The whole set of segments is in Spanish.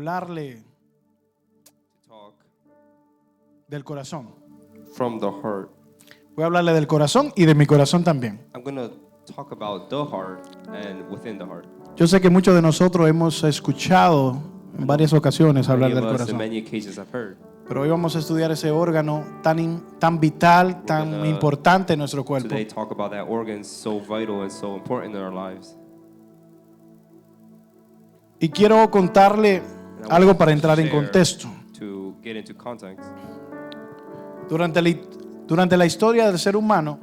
hablarle talk del corazón. from the heart. Voy a hablarle del corazón y de mi corazón también. I'm going to talk about the heart and within the heart. Yo sé que muchos de nosotros hemos escuchado en varias ocasiones hablar Many del of us, in corazón. many occasions, have heard. Pero hoy vamos a estudiar ese órgano tan vital, tan gonna importante en nuestro cuerpo. Today, talk about that organ so vital and so important in our lives. Y quiero contarle algo para entrar en contexto. To get into context. Durante la historia del ser humano,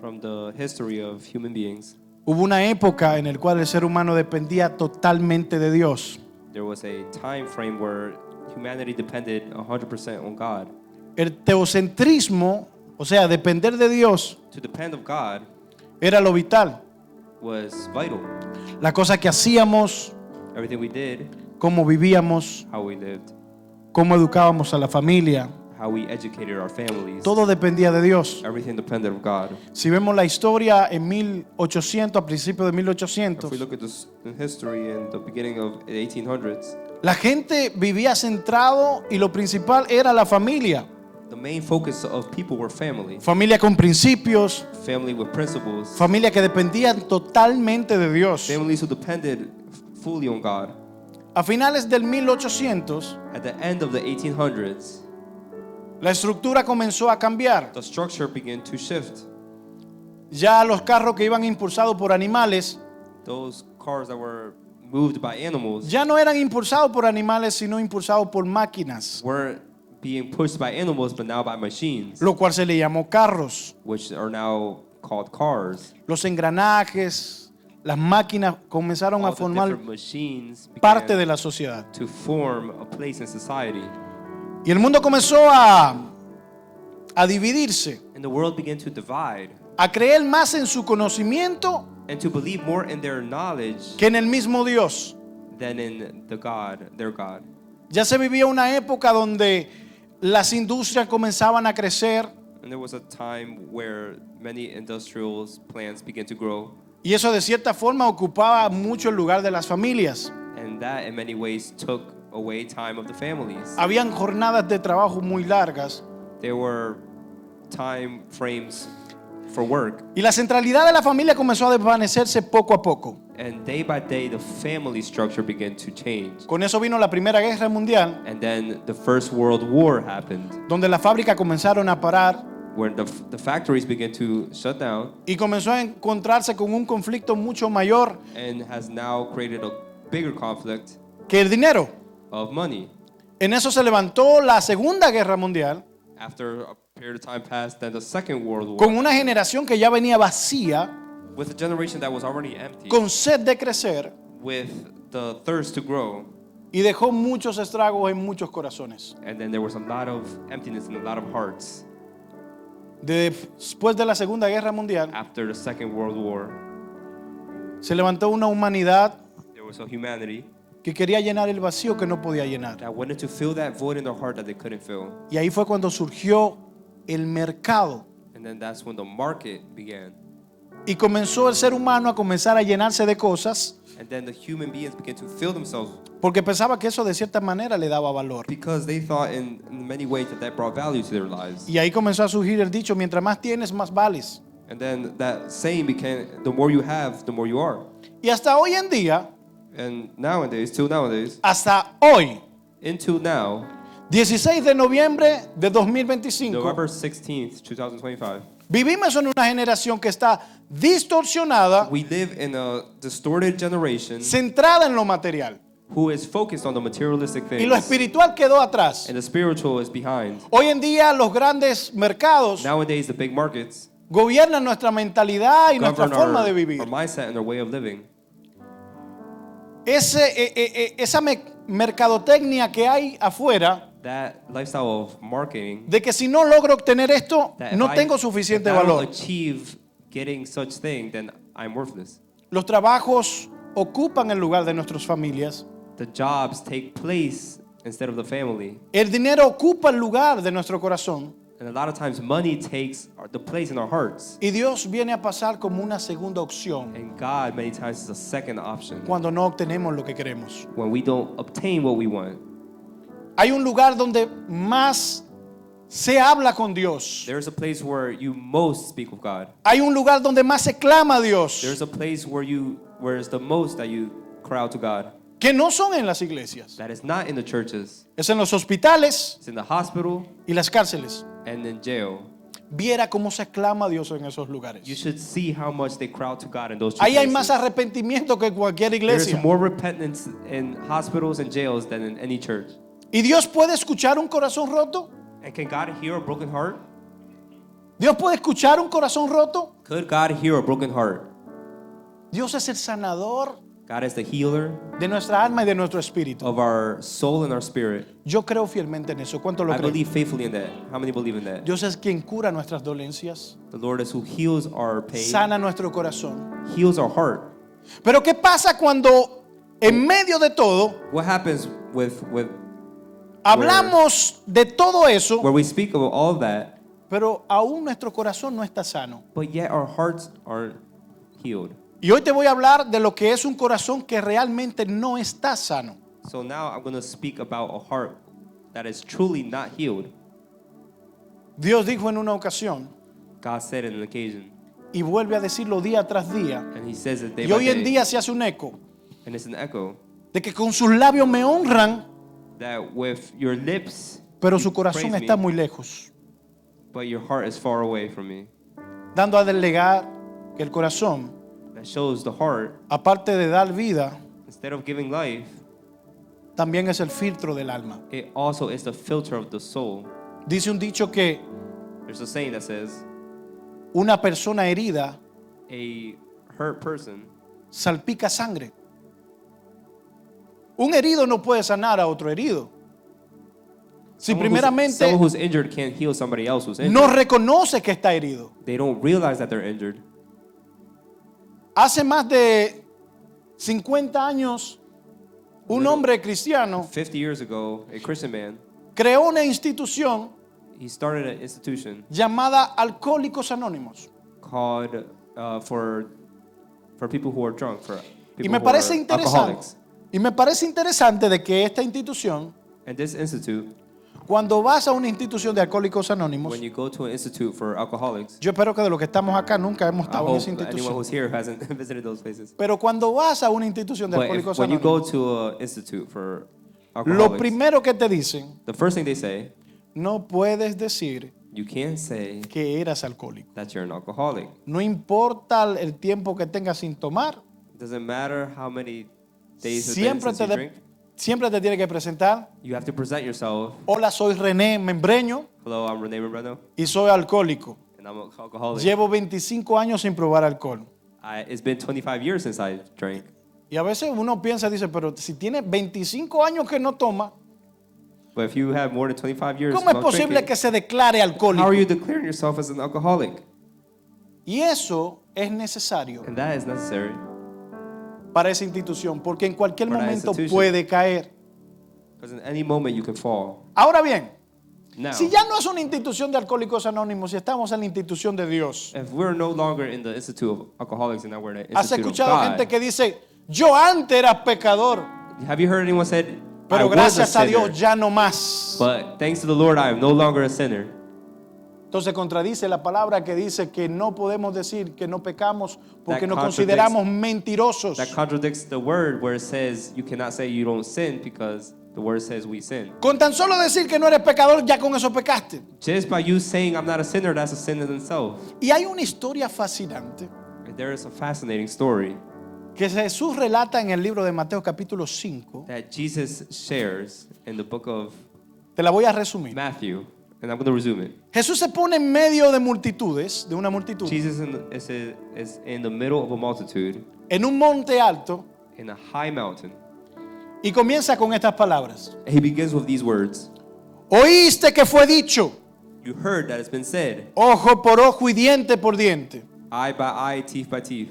From the history of human beings, hubo una época en la cual el ser humano dependía totalmente de Dios. there was a time frame where humanity depended 100% on God. El teocentrismo, o sea, depender de Dios, To depend on God era lo vital. was vital. La cosa que hacíamos, Everything we did, cómo vivíamos, how we lived, cómo educábamos a la familia, how we educated our families, todo dependía de Dios. everything depended on God. Si vemos la historia en 1800, a principios de If 1800, we look at this in history in the beginning of the 1800s, la gente vivía centrado y lo principal era la familia. the main focus of people were family. Familia con principios, Family with principles. familia que dependían totalmente de Dios. Families who depended fully on God. A finales del 1800, At the end of the 1800s, la estructura comenzó a cambiar. the structure began to shift. Ya los carros que iban impulsados por animales Those cars that were moved by animals ya no eran impulsados por animales, sino impulsados por máquinas, weren't being pushed by animals, but now by machines, lo cual se le llamó carros. which are now called cars. Los engranajes, las máquinas comenzaron a All the formar different machines parte de began la sociedad. to form a place in society. Y el mundo comenzó a dividirse, And the world began to divide a creer más en su conocimiento and to believe more in their knowledge que en el mismo Dios. than in the God, their God. Ya se vivía una época donde las industrias comenzaban a crecer And there was a time where many industrial plants began to grow, y eso de cierta forma ocupaba mucho el lugar de las familias. and that in many ways took away time of the families. Habían jornadas de trabajo muy largas There were time frames for work, y la centralidad de la familia comenzó a desvanecerse poco a poco. and day by day the family structure began to change. Con eso vino la Primera Guerra Mundial, And then the First World War happened, donde las fábricas comenzaron a parar where the factories began to shut down, y comenzó a encontrarse con un conflicto mucho mayor and has now created a bigger conflict que el dinero. of money. En eso se levantó la Segunda Guerra Mundial After a period of time passed, then the Second World War, con una generación que ya venía vacía, with a generation that was already empty, con sed de crecer, with the thirst to grow, y dejó muchos estragos en muchos corazones. and then there was a lot of emptiness in a lot of hearts. Después de la Segunda Guerra Mundial, After the Second World War, se levantó una humanidad there was a humanity que quería llenar el vacío que no podía llenar. that wanted to fill that void in their heart that they couldn't fill. Y ahí fue cuando surgió el mercado. And then that's when the market began. Y comenzó el ser humano a comenzar a llenarse de cosas And then the human beings began to fill themselves porque pensaba que eso de cierta manera le daba valor. because they thought in many ways that brought value to their lives. Y ahí comenzó a surgir el dicho, mientras más tienes, más vales. And then that saying became, the more you have, the more you are. Y hasta hoy en día, And nowadays, till nowadays, hasta hoy, until now, 16 de noviembre de 2025, November 16th, 2025, vivimos en una generación que está distorsionada, we live in a distorted generation centrada en lo material. who is focused on the materialistic Y lo things, espiritual quedó atrás. and the spiritual is behind. Hoy en día los grandes mercados Nowadays, the big markets gobiernan nuestra mentalidad y nuestra govern forma de our vivir. mindset and our way of living. Esa mercadotecnia que hay afuera, That lifestyle of marketing, de que si no logro obtener esto, that if no I- tengo if suficiente I don't valor. achieve getting such thing, then I'm worthless. Los trabajos ocupan el lugar de nuestras familias. The jobs take place instead of the family. El dinero ocupa el lugar de nuestro corazón. And a lot of times money takes the place in our hearts. Y Dios viene a pasar como una segunda opción And God many times is a second option cuando no obtenemos lo que queremos. when we don't obtain what we want. Hay un lugar donde más se habla con Dios. There's a place where you most speak with God. Hay un lugar donde más se clama a Dios. There's a place where it's the most that you cry out to God. Que no son en las iglesias. That is not in the churches. Es en los hospitales It's in the hospital y las cárceles. and in jail. Viera cómo se clama a Dios en esos You lugares. should see how much they cry out to God in those two Ahí hay más places. arrepentimiento que en cualquier There's iglesia. more repentance in hospitals and jails than in any church. ¿Y Dios puede escuchar un corazón roto? And can God hear a broken heart? ¿Dios puede escuchar un corazón roto? Could God hear a broken heart? Dios es el sanador God is the healer de nuestra alma y de nuestro espíritu. of our soul and our spirit. Yo creo fielmente en eso. ¿Cuánto lo I creen? believe faithfully in that. How many believe in that? Dios es quien cura nuestras dolencias, The Lord is who heals our pain, sana nuestro corazón. heals our heart. Pero ¿qué pasa cuando en medio de todo What happens with hablamos de todo eso, where we speak of all of that, pero aún nuestro corazón no está sano? but yet our hearts aren't healed? Y hoy te voy a hablar de lo que es un corazón que realmente no está sano. So now I'm going to speak about a heart that is truly not healed. Dios dijo en una ocasión, God said it on an occasion, y vuelve a decirlo día tras día, and He says it day y by hoy en day, día se hace un eco, and it's an echo de que con sus labios me honran, that with your lips, pero you su corazón praise está me, muy lejos, but your heart is far away from me. dando a delegar que el corazón, That shows the heart, aparte de dar vida, instead of giving life, también es el filtro del alma. it also is the filter of the soul. Dice un dicho que There's a saying that says, una persona herida a hurt person, salpica sangre. Un herido no puede sanar a otro herido. Si someone primeramente who's injured can't heal somebody else who's injured. no reconoce que está herido. They don't realize that they're injured. Hace más de 50 años, un hombre cristiano 50 years ago, a Christian man, creó una institución he started an institution llamada Alcohólicos Anónimos. called for people who are drunk, for Y people me who parece are interesante. alcoholics. Y me parece interesante de que esta institución, And this institute, cuando vas a una institución de Alcohólicos Anónimos, when you go to an institute for alcoholics, yo espero que de los que estamos acá nunca hemos I estado en esa hope anyone institución. who's here hasn't visited those places. Pero cuando vas a una institución de But Alcohólicos when you go Anónimos, to an institute for lo alcoholics, primero que te dicen, the first thing they say, no puedes decir you can't say que eras alcohólico. that you're an alcoholic. No importa el tiempo que tengas sin tomar, It doesn't matter how many days it's been siempre since you drink. siempre te tienes que presentar. You have to present yourself. Hola, soy René Membreño Hello, I'm Rene Membreno, y soy alcohólico. and I'm an alcoholic. Llevo 25 años sin probar alcohol. It's been 25 years since I drank. Y a veces uno piensa, dice, pero si tiene 25 años que no toma, But if you have more than 25 years ¿cómo es not posible drinking, que se declare how are alcohólico? you declaring yourself as an alcoholic? Y eso es necesario And that is necessary. para esa institución, porque en cualquier For that momento institution. puede caer. Because in any moment you can fall. Ahora bien, Now, si ya no es una institución de Alcohólicos Anónimos, si estamos en la institución de Dios, if we're no longer in the Institute of Alcoholics and now we're in the has Institute of escuchado gente God, que dice, yo antes era pecador, have you heard anyone said, I pero was a gracias a sinner, Dios ya no más. but thanks to the Lord I am no longer a sinner? Entonces contradice la palabra que dice que no podemos decir que no pecamos porque That nos contradicts- consideramos mentirosos. That contradicts the word where it says you cannot say you don't sin because the word says we sin. Con tan solo decir que no eres pecador, ya con eso pecaste. Just by you saying I'm not a sinner, that's a sin in itself. Y hay una historia fascinante And there is a fascinating story que Jesús relata en el libro de Mateo capítulo 5. that Jesus shares in the book of Te la voy a resumir. Matthew, and I'm going to resume it. Jesús se pone en medio de multitudes, de una multitud, Jesus is in the middle of a multitude en un monte alto in a high mountain. y comienza con estas palabras. And he begins with these words. Oíste que fue dicho, You heard that it's been said, ojo por ojo y diente por diente. eye by eye, teeth by teeth.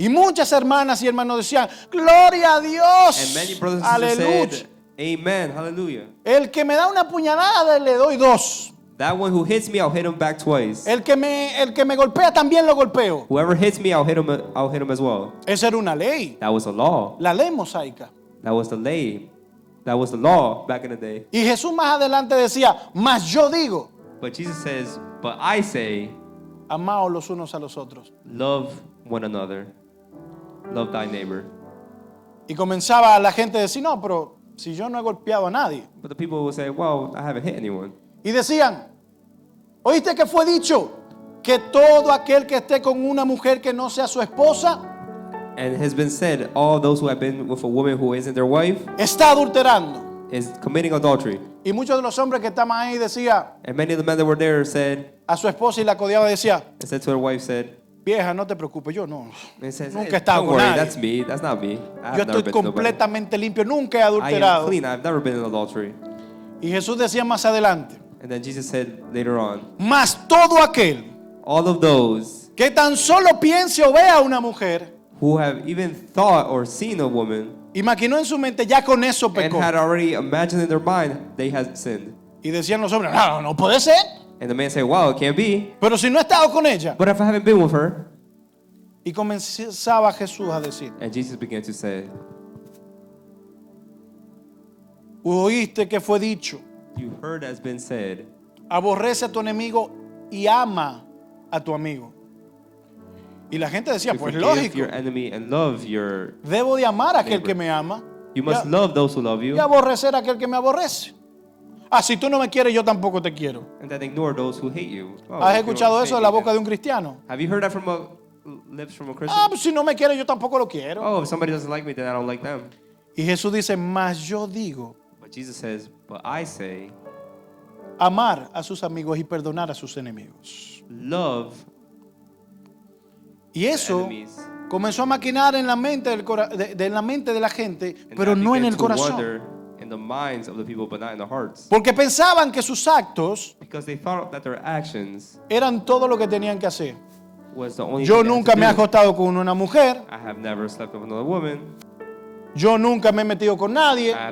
Y muchas hermanas y hermanos decían, gloria a Dios, And many brothers and sisters aleluya. said, Amen, hallelujah. El que me da una puñalada le doy dos. That one who hits me, I'll hit him back twice. El que me golpea también lo golpeo. Whoever hits me, I'll hit him as well. Esa era una ley, That was a law. la ley mosaica. That was the lay. That was the law back in the day. Y Jesús más adelante decía, mas yo digo, But Jesus says, but I say, amaos los unos a los otros. love one another. Love thy neighbor. Y comenzaba la gente a decir, no, pero si yo no he golpeado a nadie. But the people will say, well, I haven't hit anyone. Y decían, ¿oíste que fue dicho? Que todo aquel que esté con una mujer que no sea su esposa, And it has been said, all those who have been with a woman who isn't their wife está adulterando. is committing adultery. Y muchos de los hombres que estaban ahí decían And many of the men that were there said, a su esposa y la codeaba, decía, and said to their wife, said, vieja, no te preocupes, yo no. and it says, Nunca he hey, estado don't con worry, nadie. that's me. That's not me. I Yo have never estoy been to nobody. completamente limpio, nunca he I am adulterado. clean. I've never been in adultery. Y Jesús decía más adelante, And then Jesus said later on, mas todo aquel all of those que tan solo piense o vea a una mujer who have even thought or seen a woman y maquinó en su mente, ya con eso and pecó. had already imagined in their mind they had sinned. Y decían los hombres, no, no puede ser. And the man said, wow, it can't be. Pero si no he estado con ella. But if I haven't been with her? Y comenzaba Jesús a decir, And Jesus began to say, oíste que fue dicho, you heard has been said, aborrece a tu enemigo y ama a tu amigo. Y la gente decía, to pues forgive lógico, your enemy and love your, debo de amar a aquel neighbor. que me ama you must y love those who love you, aborrecer a aquel que me aborrece. Ah, si tú no me quieres, yo tampoco te quiero. and then ignore those who hate you. Oh, ¿Has if you escuchado don't eso hate de la me, boca de then- un cristiano? Have you heard that from lips from a Christian? Ah, pues si no me quieres, yo tampoco lo quiero. Oh, if somebody doesn't like me, then I don't like them. Y Jesús dice, mas yo digo, But Jesus says, but I say, amar a sus amigos y perdonar a sus enemigos. love Y eso enemies. comenzó a maquinar en la mente de la mente de la gente, And pero that no en began el to corazón. wonder in the minds of the people, but not in the hearts. Porque pensaban que sus actos Because they thought that their actions eran todo lo que tenían que hacer. was the only Yo thing they had nunca to me he do. acostado con una mujer, I have never slept with another woman. yo nunca me he metido con nadie, I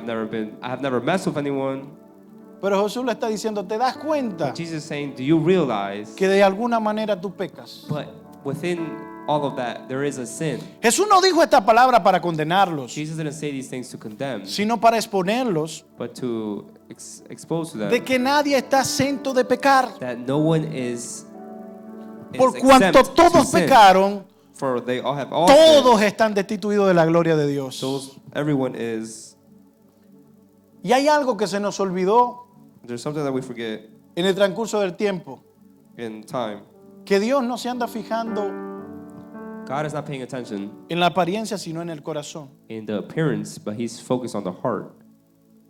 have never messed with anyone. pero Jesús le está diciendo, ¿te das cuenta Jesus is saying, do you realize que de alguna manera tú pecas? but within all of that there is a sin? Jesús no dijo esta palabra para condenarlos, Jesus didn't say these things to condemn, sino para exponerlos but to expose to them de que nadie está exento de pecar. that no one is Por cuanto exempt to todos sin. pecaron, For they all have all todos sinned. están destituidos de la gloria de Dios. Everyone is. Y hay algo que se nos olvidó There's something that we forget en el transcurso del tiempo, in time. que Dios no se anda fijando God is not paying attention en la apariencia, sino en el corazón. in the appearance, but He's focused on the heart.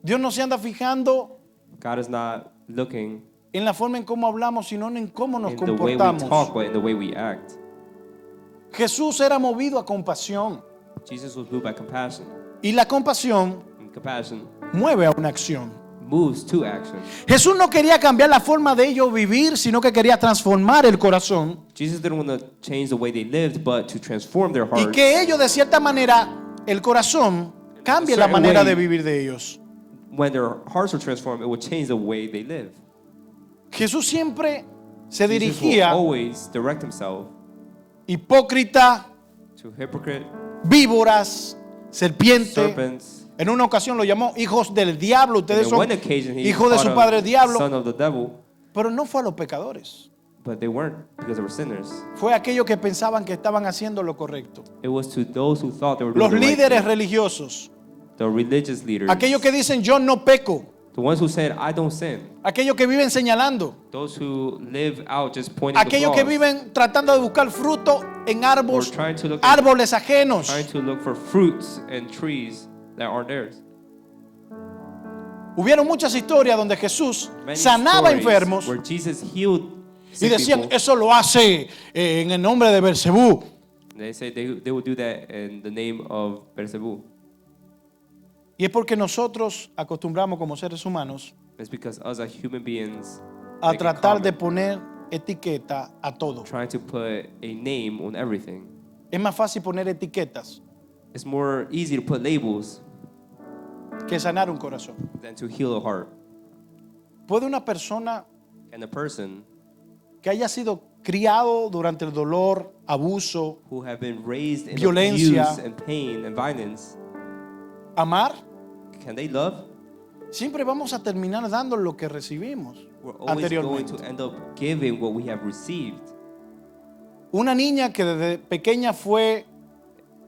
Dios no se anda fijando God is not looking en la forma en cómo hablamos, sino en cómo nos in the way we comportamos. talk, but in the way we act. Jesús era movido a compasión, Jesus was moved by compassion, y la compasión and compassion mueve a una acción. moves to action. Jesús no quería cambiar la forma de ellos vivir, sino que quería transformar el corazón Jesus didn't want to change the way they lived, but to transform their y hearts. que ellos, de cierta manera, el corazón cambie la certain manera way. de vivir de ellos. When their hearts were transformed, it would change the way they live. Jesús siempre se Jesus will dirigía always direct himself hipócrita, to hypocrite, víboras, serpiente. serpents. En una ocasión lo llamó hijos del diablo. Ustedes And son on one occasion, he hijos de called su them padre el diablo. son of the devil, Pero no fue a los pecadores. but they weren't because they were sinners. Fue a aquellos que pensaban que estaban haciendo lo correcto. It was to those who thought they were doing Los the right líderes thing. religiosos. The religious leaders, Aquellos que dicen yo no peco. the ones who said, I don't sin, Aquellos que viven señalando. those who live out just pointing Aquellos the que flaws, viven tratando de buscar fruto en or árboles, trying to look árboles ajenos. trying to look for fruits and trees that aren't theirs. Hubieron muchas historias donde Jesús Many sanaba stories enfermos where Jesus healed y sick decían, people. eso lo hace en el nombre de Belcebú. They say they would do that in the name of Beelzebub. Y es porque nosotros acostumbramos como seres humanos It's because us as human beings a make it tratar de common, poner etiqueta a todo. trying to put a name on everything. Es más fácil poner etiquetas It's more easy to put labels que sanar un corazón. than to heal a heart. ¿Puede una persona And a person que haya sido criado durante el dolor, abuso, who have been raised in violencia, abuse and pain and violence, amar, can they love? siempre vamos a terminar dando lo que recibimos We're always going anteriormente. to end up giving what we have received. Una niña que desde pequeña fue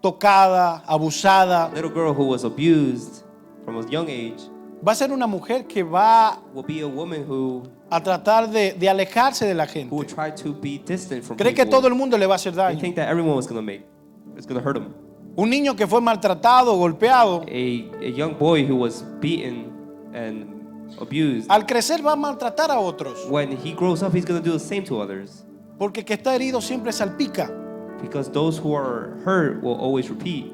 tocada, abusada, A little girl who was abused from a young age va a ser una mujer que va will be a woman who a tratar de alejarse de la gente. will try to be distant from Cree que people. todo el mundo le va a hacer They daño. think that everyone was going to it's going to hurt them. Un niño que fue maltratado, golpeado, A young boy who was beaten and abused, al crecer va a maltratar a otros, when he grows up, he's going to do the same to others. porque que está herido siempre salpica. Because those who are hurt will always repeat.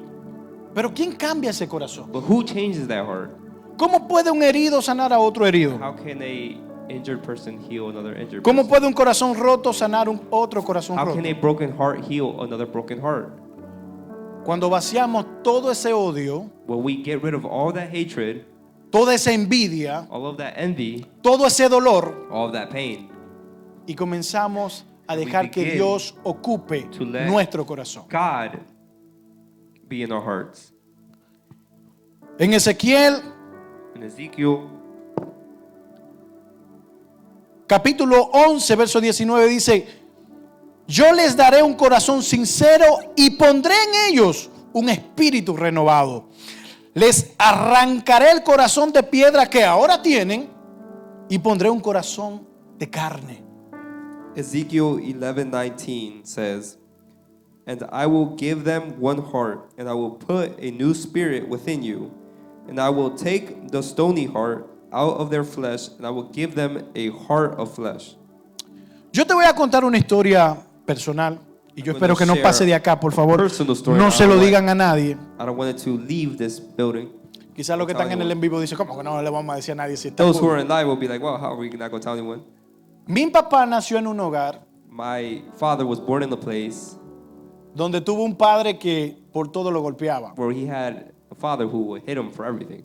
Pero ¿quién cambia ese corazón? But who changes that heart? ¿Cómo puede un herido sanar a otro herido? How can a injured person heal another injured ¿Cómo person? puede un corazón roto sanar un otro corazón How roto? can a broken heart heal another broken heart? Cuando vaciamos todo ese odio, When we get rid of all that hatred, toda esa envidia, all of that envy, todo ese dolor, all of that pain, y comenzamos a And we dejar que begin Dios ocupe to let nuestro corazón. God be in our hearts. En Ezequiel In Ezekiel capítulo 11, verso 19 dice: yo les daré un corazón sincero y pondré en ellos un espíritu renovado. Les arrancaré el corazón de piedra que ahora tienen y pondré un corazón de carne. Ezekiel 11:19 says, "And I will give them one heart, and I will put a new spirit within you, and I will take the stony heart out of their flesh, and I will give them a heart of flesh." Yo te voy a contar una historia personal y yo I'm espero gonna que no share pase de acá, por favor. personal story. No I se don't lo want- digan a nadie. I don't want it to leave this building. Quizás los que están en el en vivo dicen: ¿cómo que no le vamos a decir a nadie si está Those who cool? are in live will be like, "Well, how are we not going to tell anyone?" Mi papá nació en un hogar My father was born in a place donde tuvo un padre que por todo lo golpeaba. where he had a father who would hit him for everything.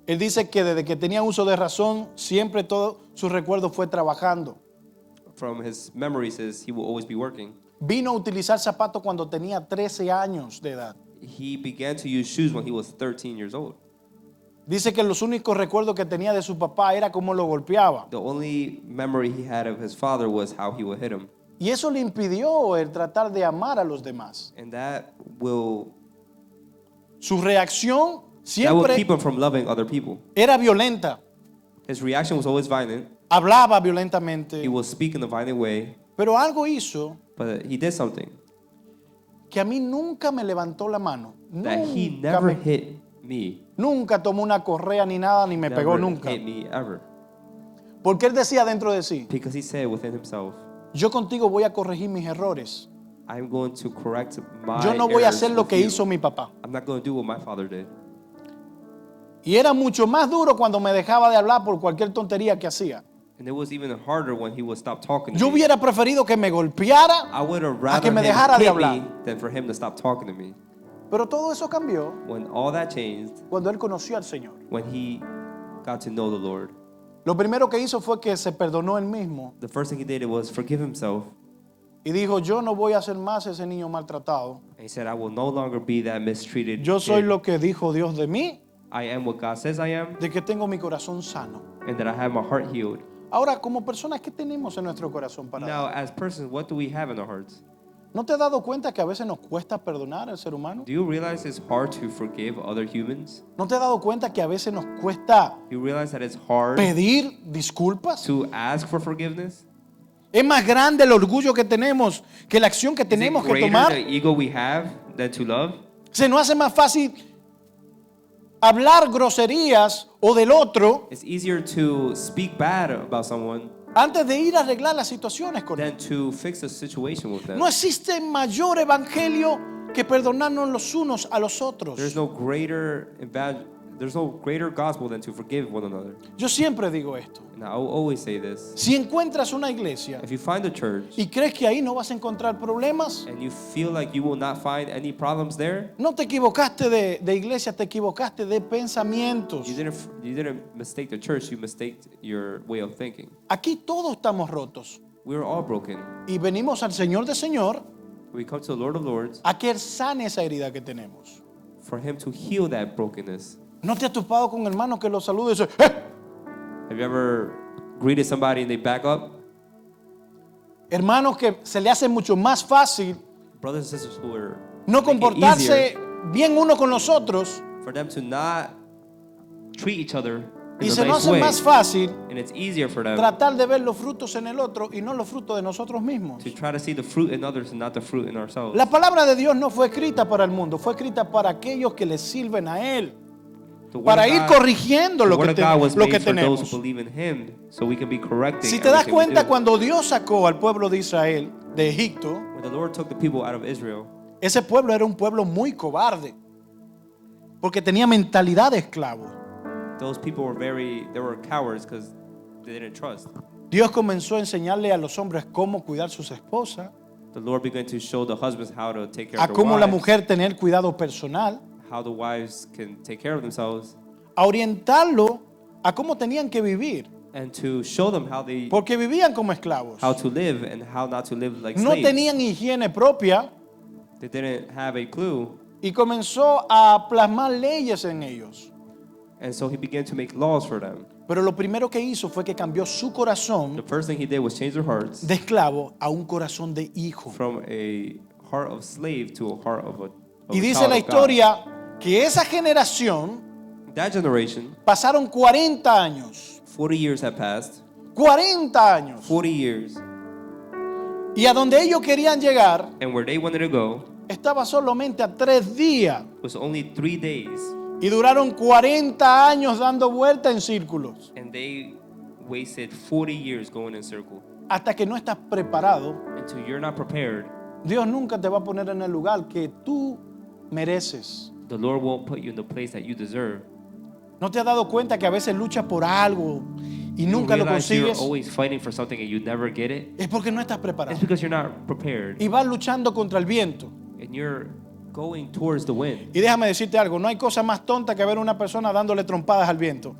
Él dice que desde que tenía uso de razón, siempre todo su recuerdo fue trabajando. From his memory says he will always be working. Vino a utilizar zapatos cuando tenía 13 años de edad. He began to use shoes when he was 13 years old. Dice que los únicos recuerdos que tenía de su papá era cómo lo golpeaba. The only memory he had of his father was how he would hit him. Y eso le impidió el tratar de amar a los demás. And that will Su reacción keep siempre him from loving other people. era violenta. His reaction was always violent. Hablaba He violentamente. will speak in a violent way, Pero algo hizo but he did something que a mí nunca me levantó la mano. that he Nunca, never hit me. nunca tomó una correa ni nada, ni me pegó Never nunca. hit me ever. Porque él decía dentro de sí: Because he said within himself, yo contigo voy a corregir mis errores. I'm going to correct my Yo no voy a errors hacer lo with que you. hizo mi papá. I'm not going to do what my father did. Y era mucho más duro cuando me dejaba de hablar por cualquier tontería que hacía. And it was even harder when he would stop talking to Yo me. hubiera preferido que me golpeara, I would have a rather que me him dejara de hit hablar. me than for him to stop talking to me. pero todo eso cambió When all that changed, cuando él conoció al Señor. when he got to know the Lord, Lo primero que hizo fue que se perdonó él mismo the first thing he did was forgive himself. y dijo: yo no voy a ser más ese niño maltratado. And he said, I will no longer be that mistreated Yo soy kid. lo que dijo Dios de mí, I am what God says I am, de que tengo mi corazón sano. and that I have my heart healed. Ahora, como personas, ¿qué tenemos en nuestro corazón para Now, dar? as persons, what do we have in our hearts? ¿No te has dado cuenta que a veces nos cuesta perdonar al ser humano? Do you realize it's hard to forgive other humans? ¿No te has dado cuenta que a veces nos cuesta Do you realize that it's hard pedir disculpas? to ask for forgiveness? Es más grande el orgullo que tenemos que la acción que Is it tenemos que greater tomar. the ego we have than to love? Se nos hace más fácil hablar groserías o del otro It's easier to speak bad about someone antes de ir a arreglar las situaciones con él. than to fix a situation with them. No existe mayor evangelio que perdonarnos los unos a los otros. There's no greater gospel than to forgive one another. Yo siempre digo esto. And And I will always say this. Si encuentras una iglesia If you find a church y crees que ahí no vas a encontrar problemas, and you feel like you will not find any problems there, no te equivocaste de iglesia, te equivocaste de pensamientos. you didn't mistake the church, you mistaked your way of thinking. Aquí todos estamos rotos We're all broken. y venimos al Señor de Señor We come to the Lord of Lords a que Él sane esa herida que tenemos. for Him to heal that brokenness. ¿No te has topado con hermanos que los saluda y dice, ¡eh! Have you ever greeted somebody and they back up? Hermanos que se le hace mucho más fácil Brothers and sisters who are no make it comportarse easier bien uno con los otros for them to not treat each other in y a se nos nice hace way. más fácil And it's easier for them tratar de ver los frutos en el otro y no los frutos de nosotros mismos. to try to see the fruit in others and not the fruit in ourselves. La palabra de Dios no fue escrita para el mundo, fue escrita para aquellos que le sirven a Él, The word para of ir God- corrigiendo the lo word que, of God was lo que made for those tenemos. who believe in Him, so we can be correcting Si te das everything we cuenta, do. cuando Dios sacó al pueblo de Israel de Egipto, When the Lord took the people out of Israel, ese pueblo era un pueblo muy cobarde, porque tenía mentalidad de esclavo. those people they were cowards because they didn't trust. Dios comenzó a enseñarle a los hombres cómo cuidar sus esposas, The Lord began to show the husbands how to take care a of their cómo la wives, mujer tener cuidado personal, how the wives can take care of themselves, a orientarlo a cómo tenían que vivir, and to show them porque vivían como esclavos. how to live and how not to live like No slaves. tenían higiene propia They didn't have a clue, y comenzó a plasmar leyes en ellos. and so He began to make laws for them. Pero lo primero que hizo fue que cambió su The corazón first thing He did was change their hearts de esclavo a un corazón de hijo. from a heart of slave to a heart of a Y dice child la of God. historia que esa generación That generation, pasaron 40 años. 40 years had passed. 40 años. 40 years. Y a donde ellos querían llegar And where they wanted to go estaba solamente a 3 días. was only 3 days. Y duraron 40 años dando vuelta en círculos. And they wasted 40 years going in circle. Hasta que no estás preparado, Until you're not prepared, Dios nunca te va a poner en el lugar que tú mereces. the Lord won't put you in the place that you deserve. ¿No te has dado cuenta que a veces luchas por algo y nunca You lo realize you're consigues? always fighting for something and you never get it. Es porque no estás preparado. It's because you're not prepared. Y vas luchando contra el viento. And you're going towards the wind. Y déjame decirte algo, no hay cosa más tonta que ver a una persona dándole trompadas al viento.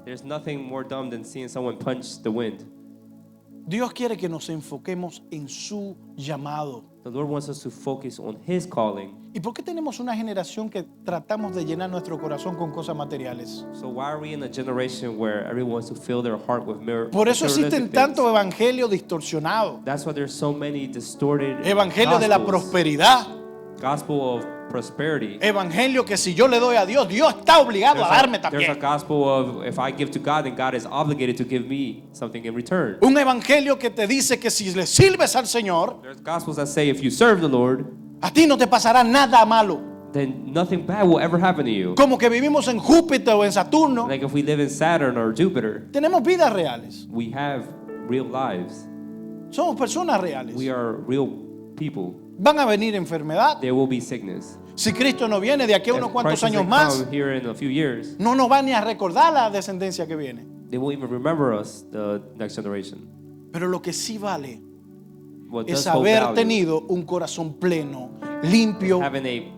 There's nothing more dumb than seeing someone punch the wind. Dios quiere que nos enfoquemos en su llamado. The Lord wants us to focus on His calling. ¿Y por qué tenemos una generación que tratamos de llenar nuestro corazón con cosas materiales? So why are we in a generation where everyone wants to fill their heart with Por eso existen materialistic tantos things? evangelios distorsionados. That's why there's so many distorted Evangelio de la gospels. prosperidad. Gospel of prosperity. Evangelio que si yo le doy a Dios, Dios está obligado a darme There's a también. gospel of if I give to God, then God is obligated to give me something in return. Un evangelio que te dice que si le sirves al Señor, There's gospels that say if you serve the Lord, a ti no te pasará nada malo. then nothing bad will ever happen to you. Como que vivimos en Júpiter o en Saturno. Like if we live in Saturn or Jupiter, Tenemos vidas reales. we have real lives. Somos personas reales. We are real people. Van a venir enfermedad. There will be sickness. Si Cristo no viene de aquí a unos If cuantos Christ años doesn't más, come here in a few years, no nos va ni a recordar la descendencia que viene. they won't even remember us, the next generation. Pero lo que sí vale What es does hold haber value, tenido un corazón pleno, limpio having a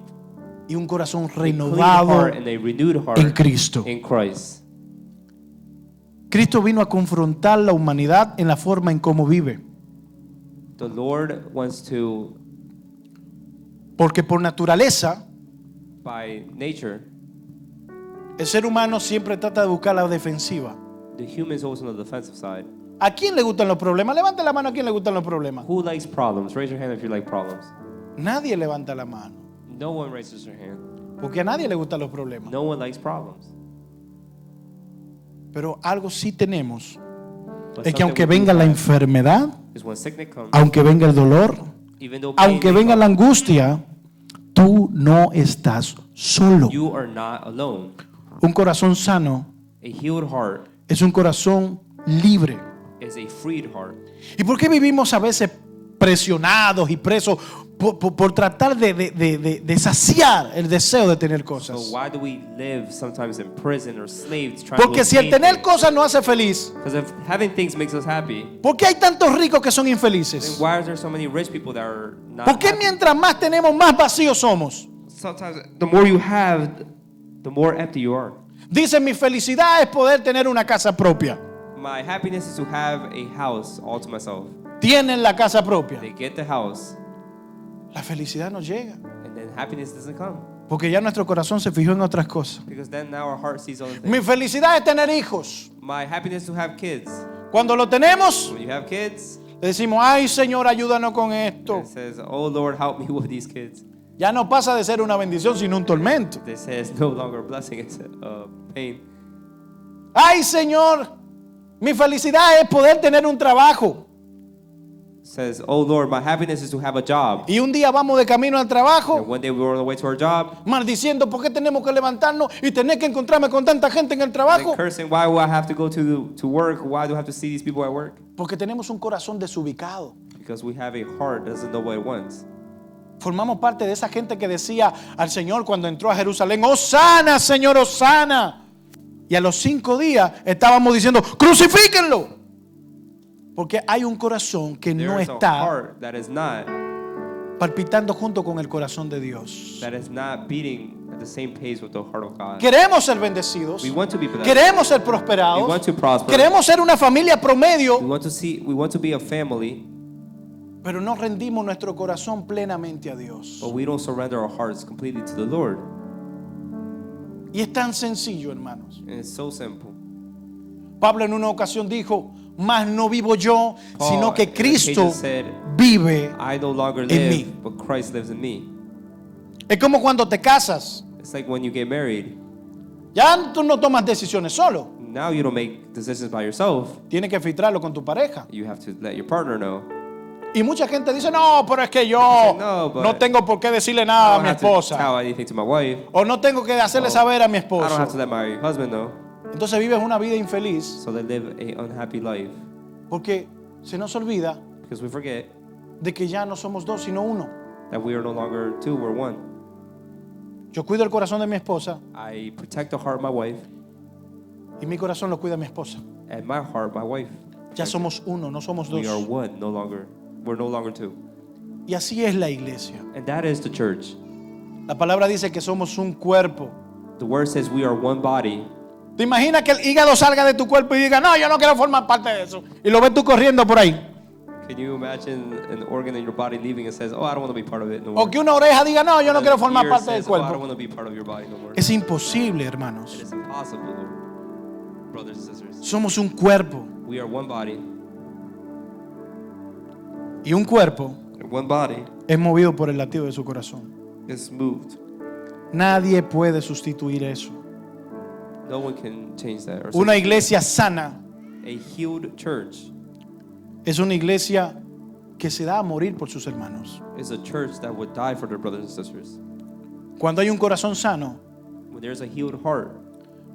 y un corazón clean renovado heart and a renewed heart en Cristo. in Christ. Cristo vino a confrontar la humanidad en la forma en cómo vive. The Lord wants to, Porque por naturaleza, by nature, el ser humano siempre trata de buscar la defensiva. the human is always on the defensive side. ¿A quién le gustan los problemas? Levante la mano a quién le gustan los problemas. Who likes problems? Raise your hand if you like problems. Nadie levanta la mano. No one raises their hand. Porque a nadie le gustan los problemas. No one likes problems. Pero algo sí tenemos. But Es que something aunque we do venga la have enfermedad, is when sickness comes, aunque venga el dolor, even though aunque pain may venga la come, angustia, tú no estás solo. you are not alone. Un corazón sano A healed heart es un corazón libre. is a freed heart. ¿Y por qué vivimos a veces presionados y presos por tratar de saciar el deseo de tener cosas. So why do we live sometimes in prison or slaves trying Porque to si el obtain tener things? cosas no hace feliz, Because if having things makes us happy, ¿por qué hay tantos ricos que son then infelices? why are there so many rich people that are not ¿Por qué happy? mientras más tenemos, más vacíos somos? Sometimes the more you have, the more empty you are. Dice, mi felicidad es poder tener una casa propia. My happiness is to have a house all to myself. Tienen la casa propia. They get the house, La felicidad no llega. and then happiness doesn't come. Porque ya nuestro corazón se fijó en otras cosas. Because then now our heart sees other things. Mi felicidad es tener hijos. My happiness is to have kids. Cuando lo tenemos, When you have kids, le decimos, ay Señor, ayúdanos con esto. it says, "Oh Lord, help me with these kids." Ya no pasa de ser una bendición, sino un tormento. This says no longer a blessing, it's a pain. Ay Señor, mi felicidad es poder tener un trabajo. It says, "Oh Lord, my happiness is to have a job." Y un día vamos de camino al And trabajo, one day we were on the way to our job, maldiciendo por qué tenemos que levantarnos y tener que encontrarme con tanta gente en el and trabajo. cursing, "Why do I have to go to work? Why do I have to see these people at work?" Porque tenemos un corazón desubicado. Because we have a heart that doesn't know what it wants. Formamos parte de esa gente que decía al Señor cuando entró a Jerusalén, Hosana, Señor, Hosana. Y a los 5 días estábamos diciendo, crucifíquenlo. Porque hay un corazón que no There is a está heart that is not palpitando junto con el corazón de Dios. beating at the same pace with the heart of God. Queremos ser bendecidos. We want to be blessed. Queremos ser We prosperados. want to prosper. Queremos ser una familia We promedio. want to be a family, Pero no rendimos nuestro corazón plenamente a Dios. but we don't surrender our hearts completely to the Lord. Y es tan sencillo, hermanos. And it's so simple. Pablo en una ocasión dijo, mas no vivo yo, sino que in Cristo occasion said, vive. "I no longer en live, mí." but Christ lives in me." Es como cuando te casas. It's like when you get married. Ya tú no tomas decisiones solo. Now you don't make decisions by yourself. Tienes que filtrarlo con tu pareja. You have to let your partner know. Y mucha gente dice, no, pero es que yo No, but no tengo por qué decirle I nada a don't mi have to esposa. tell anything to my wife. O no tengo que hacerle Oh, saber a mi I don't have to esposo. let my husband know. Entonces vives una vida infeliz So they live a unhappy life porque se nos olvida because we forget de que ya no somos dos, sino uno. that we are no longer two, we're one. Yo cuido el corazón de mi esposa I protect the heart of my wife, y mi corazón lo cuida mi esposa. and my heart, my wife. Ya somos uno, no somos We are dos. one, no longer. We're no longer two. Y así es la iglesia. And that is the church. La palabra dice que somos un cuerpo. The word says we are one body. ¿Te imaginas que el hígado salga de tu cuerpo y diga, no, yo no quiero formar parte de eso? Y lo ves tú corriendo por ahí. Can you imagine an organ in your body leaving and says, "Oh, I don't want to be part of it no more." O que una oreja diga, no, yo no And quiero an formar ear parte del says, "Oh, I don't cuerpo. want to be part of your body no more." Es imposible, It hermanos. is impossible, Lord. Brothers and sisters. Somos un cuerpo. We are one body. Y un cuerpo And one body es movido por el latido de su corazón. is moved. Nadie puede sustituir eso. No one can change that. Or Una substitute iglesia sana it. A healed church es una iglesia que se da a morir por sus hermanos. is a church that would die for their brothers and sisters. Cuando hay un corazón sano, When there's a healed heart,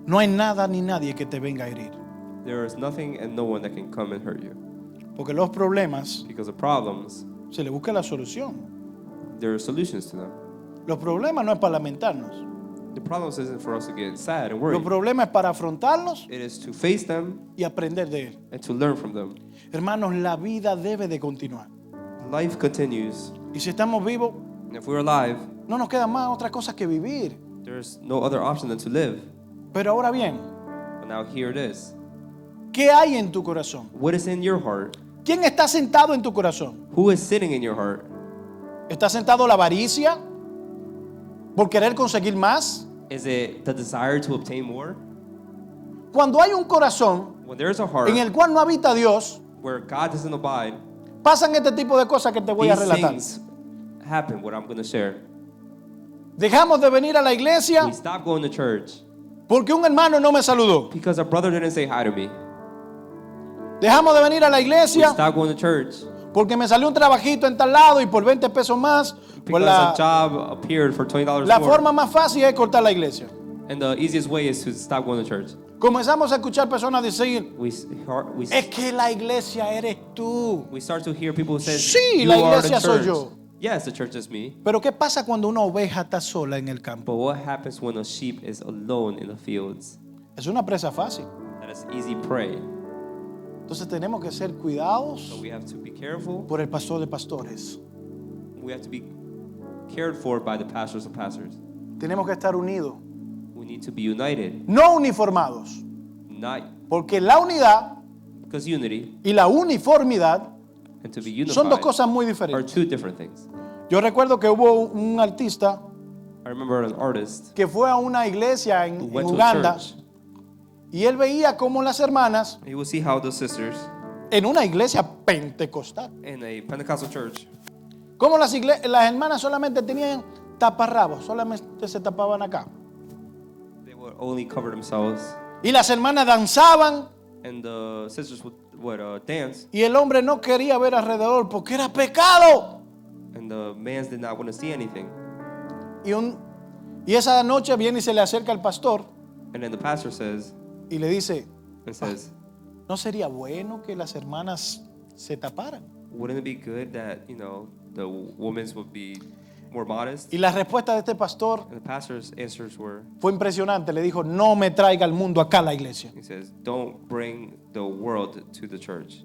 no hay nada ni nadie que te venga a herir. there is nothing and no one that can come and hurt you. Porque los problemas, Because the problems, se le busca la solución. there are solutions to them. Los problemas no es para lamentarnos. The problems isn't for us to get sad and Los worried. problemas es para afrontarlos It is to face them y aprender de él. and to learn from them. Hermanos, la vida debe de continuar. Life continues. Y si estamos vivos, And if we're alive, no nos queda más otra cosa que vivir. there's no other option than to live. Pero ahora bien, But now here it is. ¿qué hay en tu corazón? What is in your heart? ¿Quién está sentado en tu corazón? Who is sitting in your heart? ¿Está sentado la avaricia? ¿Por querer conseguir más? Is it the desire to obtain more? Cuando hay un corazón When there's a heart en el cual no habita Dios, where God doesn't abide, pasan este tipo de cosas que te voy a these relatar. things happen, what I'm going to share. Dejamos de venir a la iglesia We stopped going to church porque un hermano no me saludó. because a brother didn't say hi to me. Dejamos de venir a la We iglesia stopped going to church porque me salió un trabajito en tal lado y por 20 pesos más. Pues because a job appeared for $20 la more. forma más fácil es cortar la iglesia. And the easiest way is to stop going to church. Comenzamos a escuchar personas decir, We es que la iglesia eres tú. start to hear people say, Sí, "You la are the iglesia soy church." yo. Yes, the church is me. Pero ¿qué pasa cuando una oveja está sola en el campo? But what happens when a sheep is alone in the fields? Es una presa fácil. That is easy prey. Entonces tenemos que ser cuidados So we have to be careful. por el pastor de pastores. We have to be cared for by the pastors of pastors. Tenemos que estar unidos, We need to be united. no uniformados. Not Porque la unidad because unity y la uniformidad and to be son dos unified cosas muy are diferentes. two different things. Yo recuerdo que hubo un artista I remember an artist que fue a una iglesia who en went to a Uganda church. y él veía cómo las hermanas He will see how the sisters en una iglesia pentecostal, in a Pentecostal church, cómo las hermanas solamente tenían taparrabos, solamente se tapaban acá. they would only cover themselves, Y las hermanas danzaban and the sisters would dance, y el hombre no quería ver alrededor porque era pecado. and the mans did not want to see anything. Y esa noche viene y se le acerca al pastor And then the pastor says, y le dice, ¿no sería bueno que las hermanas se taparan? wouldn't it be good that, the women would be more modest? Y la respuesta de este pastor And the pastor's answers were, fue impresionante. Le dijo, no me traiga el mundo acá a la iglesia. he says, don't bring the world to the church.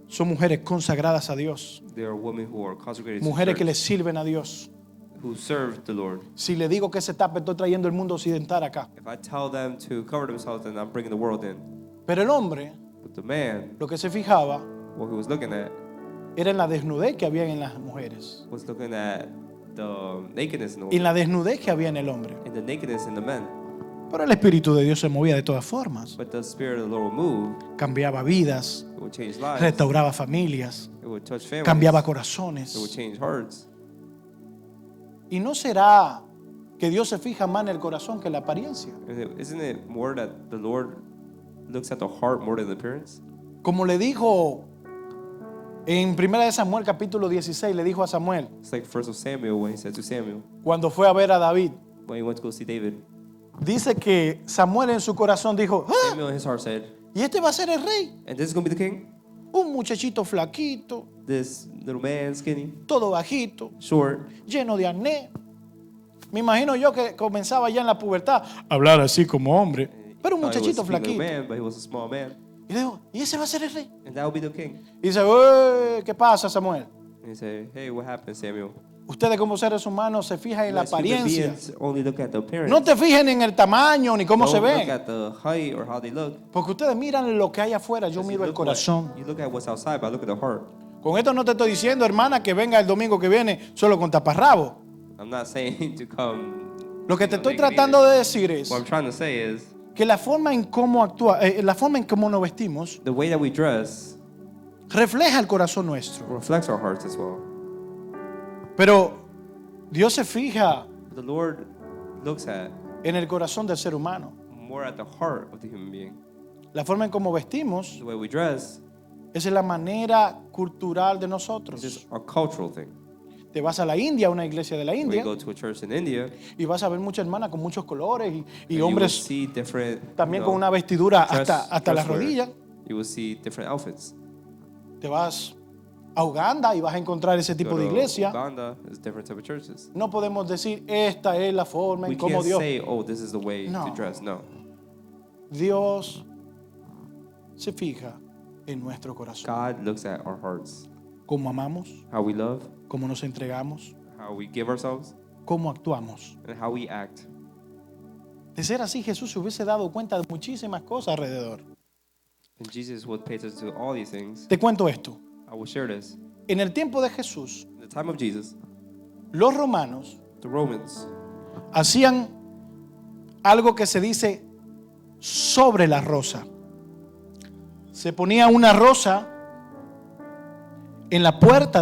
Son mujeres consagradas a Dios, There are women who are consecrated mujeres to que the le church, sirven a Dios. who serve the Lord. Si le digo que se tape, estoy trayendo el mundo occidental acá. If I tell them to cover themselves, then I'm bringing the world in. Pero el hombre, But the man, lo que se fijaba what he was looking at, era en la desnudez que había en las mujeres was looking at the nakedness in the y en woman, la desnudez que había en el hombre. and the nakedness in the men. Pero el Espíritu de Dios se movía de todas formas. But the Spirit of the Lord would move. Cambiaba vidas, It would change lives. restauraba familias, It would touch families. cambiaba It would corazones. change hearts. Y no será que Dios se fija más en el corazón que en la apariencia. And isn't it more that the Lord looks at the heart more than the appearance? Como le dijo en 1 de Samuel capítulo 16, le dijo a Samuel It's like first of Samuel when he said to Samuel, cuando fue a ver a David. when he went to go see David. Dice que Samuel en su corazón dijo, "Ah, Samuel in his heart said, ¿y este va a ser el rey? and this is going to be the king? Un muchachito flaquito, This little man, skinny, todo bajito, short. lleno de acné. Me imagino yo que comenzaba ya en la pubertad a hablar así como hombre, pero un Thought he was muchachito a big little flaquito. man, but he was a small man. Y le digo, ¿y ese va a ser el rey? And that would be the king. Y dice, ¿qué pasa, Samuel? And he said, hey, what happened, Samuel? Ustedes como seres humanos se fijan en la As human apariencia. beings only look at the appearance. No te fijen en el tamaño ni cómo se Don't look ven. at the height or how they look. Porque ustedes miran lo que hay afuera, yo Because miro you el look corazón. you look at what's outside, but I look at the heart. Con esto no te estoy diciendo, hermana, que venga el domingo que viene solo con taparrabo. I'm not saying to come. Lo que te estoy naked tratando either. de decir es What I'm trying to say is que la forma en cómo actúa, la forma en cómo nos vestimos the way that we dress refleja el corazón nuestro. reflects our hearts as well. Pero Dios se fija The Lord looks at en el corazón del ser humano. more at the heart of the human being. La forma en cómo vestimos The way we dress es la manera cultural de is nosotros. just a cultural thing. Te vas a la India, a una iglesia de la We India, go to a church in India, y vas a ver muchas hermanas con muchos colores y and you will hombres see different, también you con know, una vestidura dress- hasta las dress wear. rodillas. You will see different outfits. Te vas a Uganda y vas a encontrar ese tipo Go de to iglesia. Uganda, there's different type of churches. No podemos decir, esta es la forma We en cómo can't Dios. say, oh, this is the way No. to dress. No. Dios se fija en nuestro corazón. God looks at our hearts, Cómo amamos, how we love, cómo nos entregamos, how we give ourselves, cómo actuamos. and how we act. De ser así, Jesús se hubiese dado cuenta de muchísimas cosas alrededor. And Jesus would pay attention to all these things. Te cuento esto. I will share this. En el tiempo de Jesús, In the time of Jesus, los romanos the Romans hacían algo que se dice sobre la rosa. Se ponía una rosa en la puerta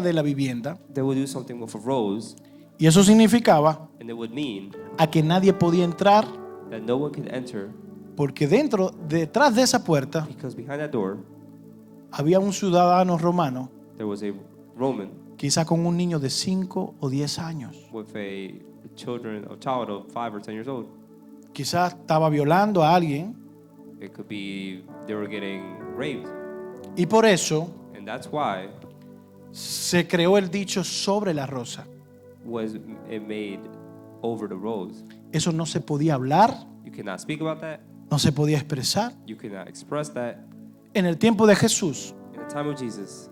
de la vivienda, they would do something with a rose, y eso significaba and it would mean a que nadie podía entrar, that no one could enter porque detrás de esa puerta because behind that door había un ciudadano romano, there was a Roman quizá con un niño de 5 o 10 años. with a child of 5 or 10 years old. Quizás estaba violando a alguien, It could be they were getting raped, y por eso and that's why se creó el dicho sobre la rosa. was it made over the rose. Eso no se podía hablar, You cannot speak about that. no se podía expresar. You cannot express that. En el tiempo de Jesús In the time of Jesus,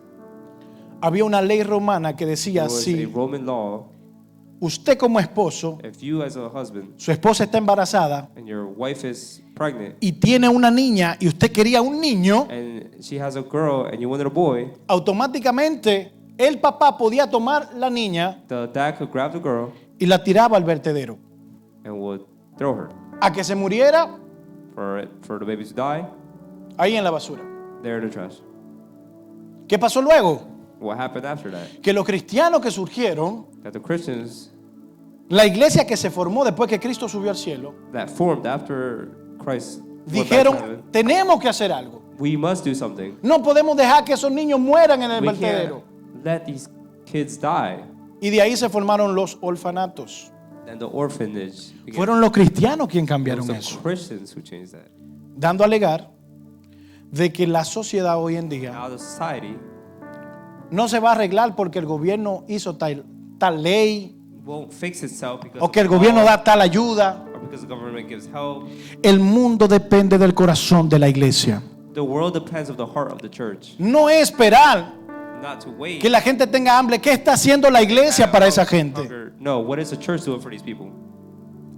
había una ley romana que there decía, was a si Roman law. usted como esposo, If you as a husband su esposa está embarazada and your wife is pregnant y tiene una niña y usted quería un niño, and she has a girl and you wanted a boy, automáticamente el papá podía tomar la niña the dad could grab the girl y la tiraba al vertedero. and would throw her A que se muriera for the baby to die ahí en la basura. there in the trash. ¿Qué pasó luego? What happened after that? Que los cristianos que surgieron, That the Christians la iglesia que se formó después que Cristo subió al cielo, that formed after Christ went back to dijeron, heaven, tenemos que hacer algo. we must do something. No podemos dejar que esos niños mueran en el We can't vertedero. let these kids die. Y de ahí se formaron los orfanatos. And the orphanage began. Fueron los cristianos quienes It was cambiaron the eso, Christians who changed that. dando a alegar de que la sociedad hoy en día Now the society no se va a arreglar porque el gobierno hizo tal ley won't fix itself because o of que el law, gobierno da tal ayuda. or because the government gives help. El mundo depende del corazón de la iglesia. The world depends on the heart of the church, No es esperar not to wait. que la gente tenga hambre. ¿Qué está haciendo la iglesia para esa gente? Hunger. No, what is the church doing for these people?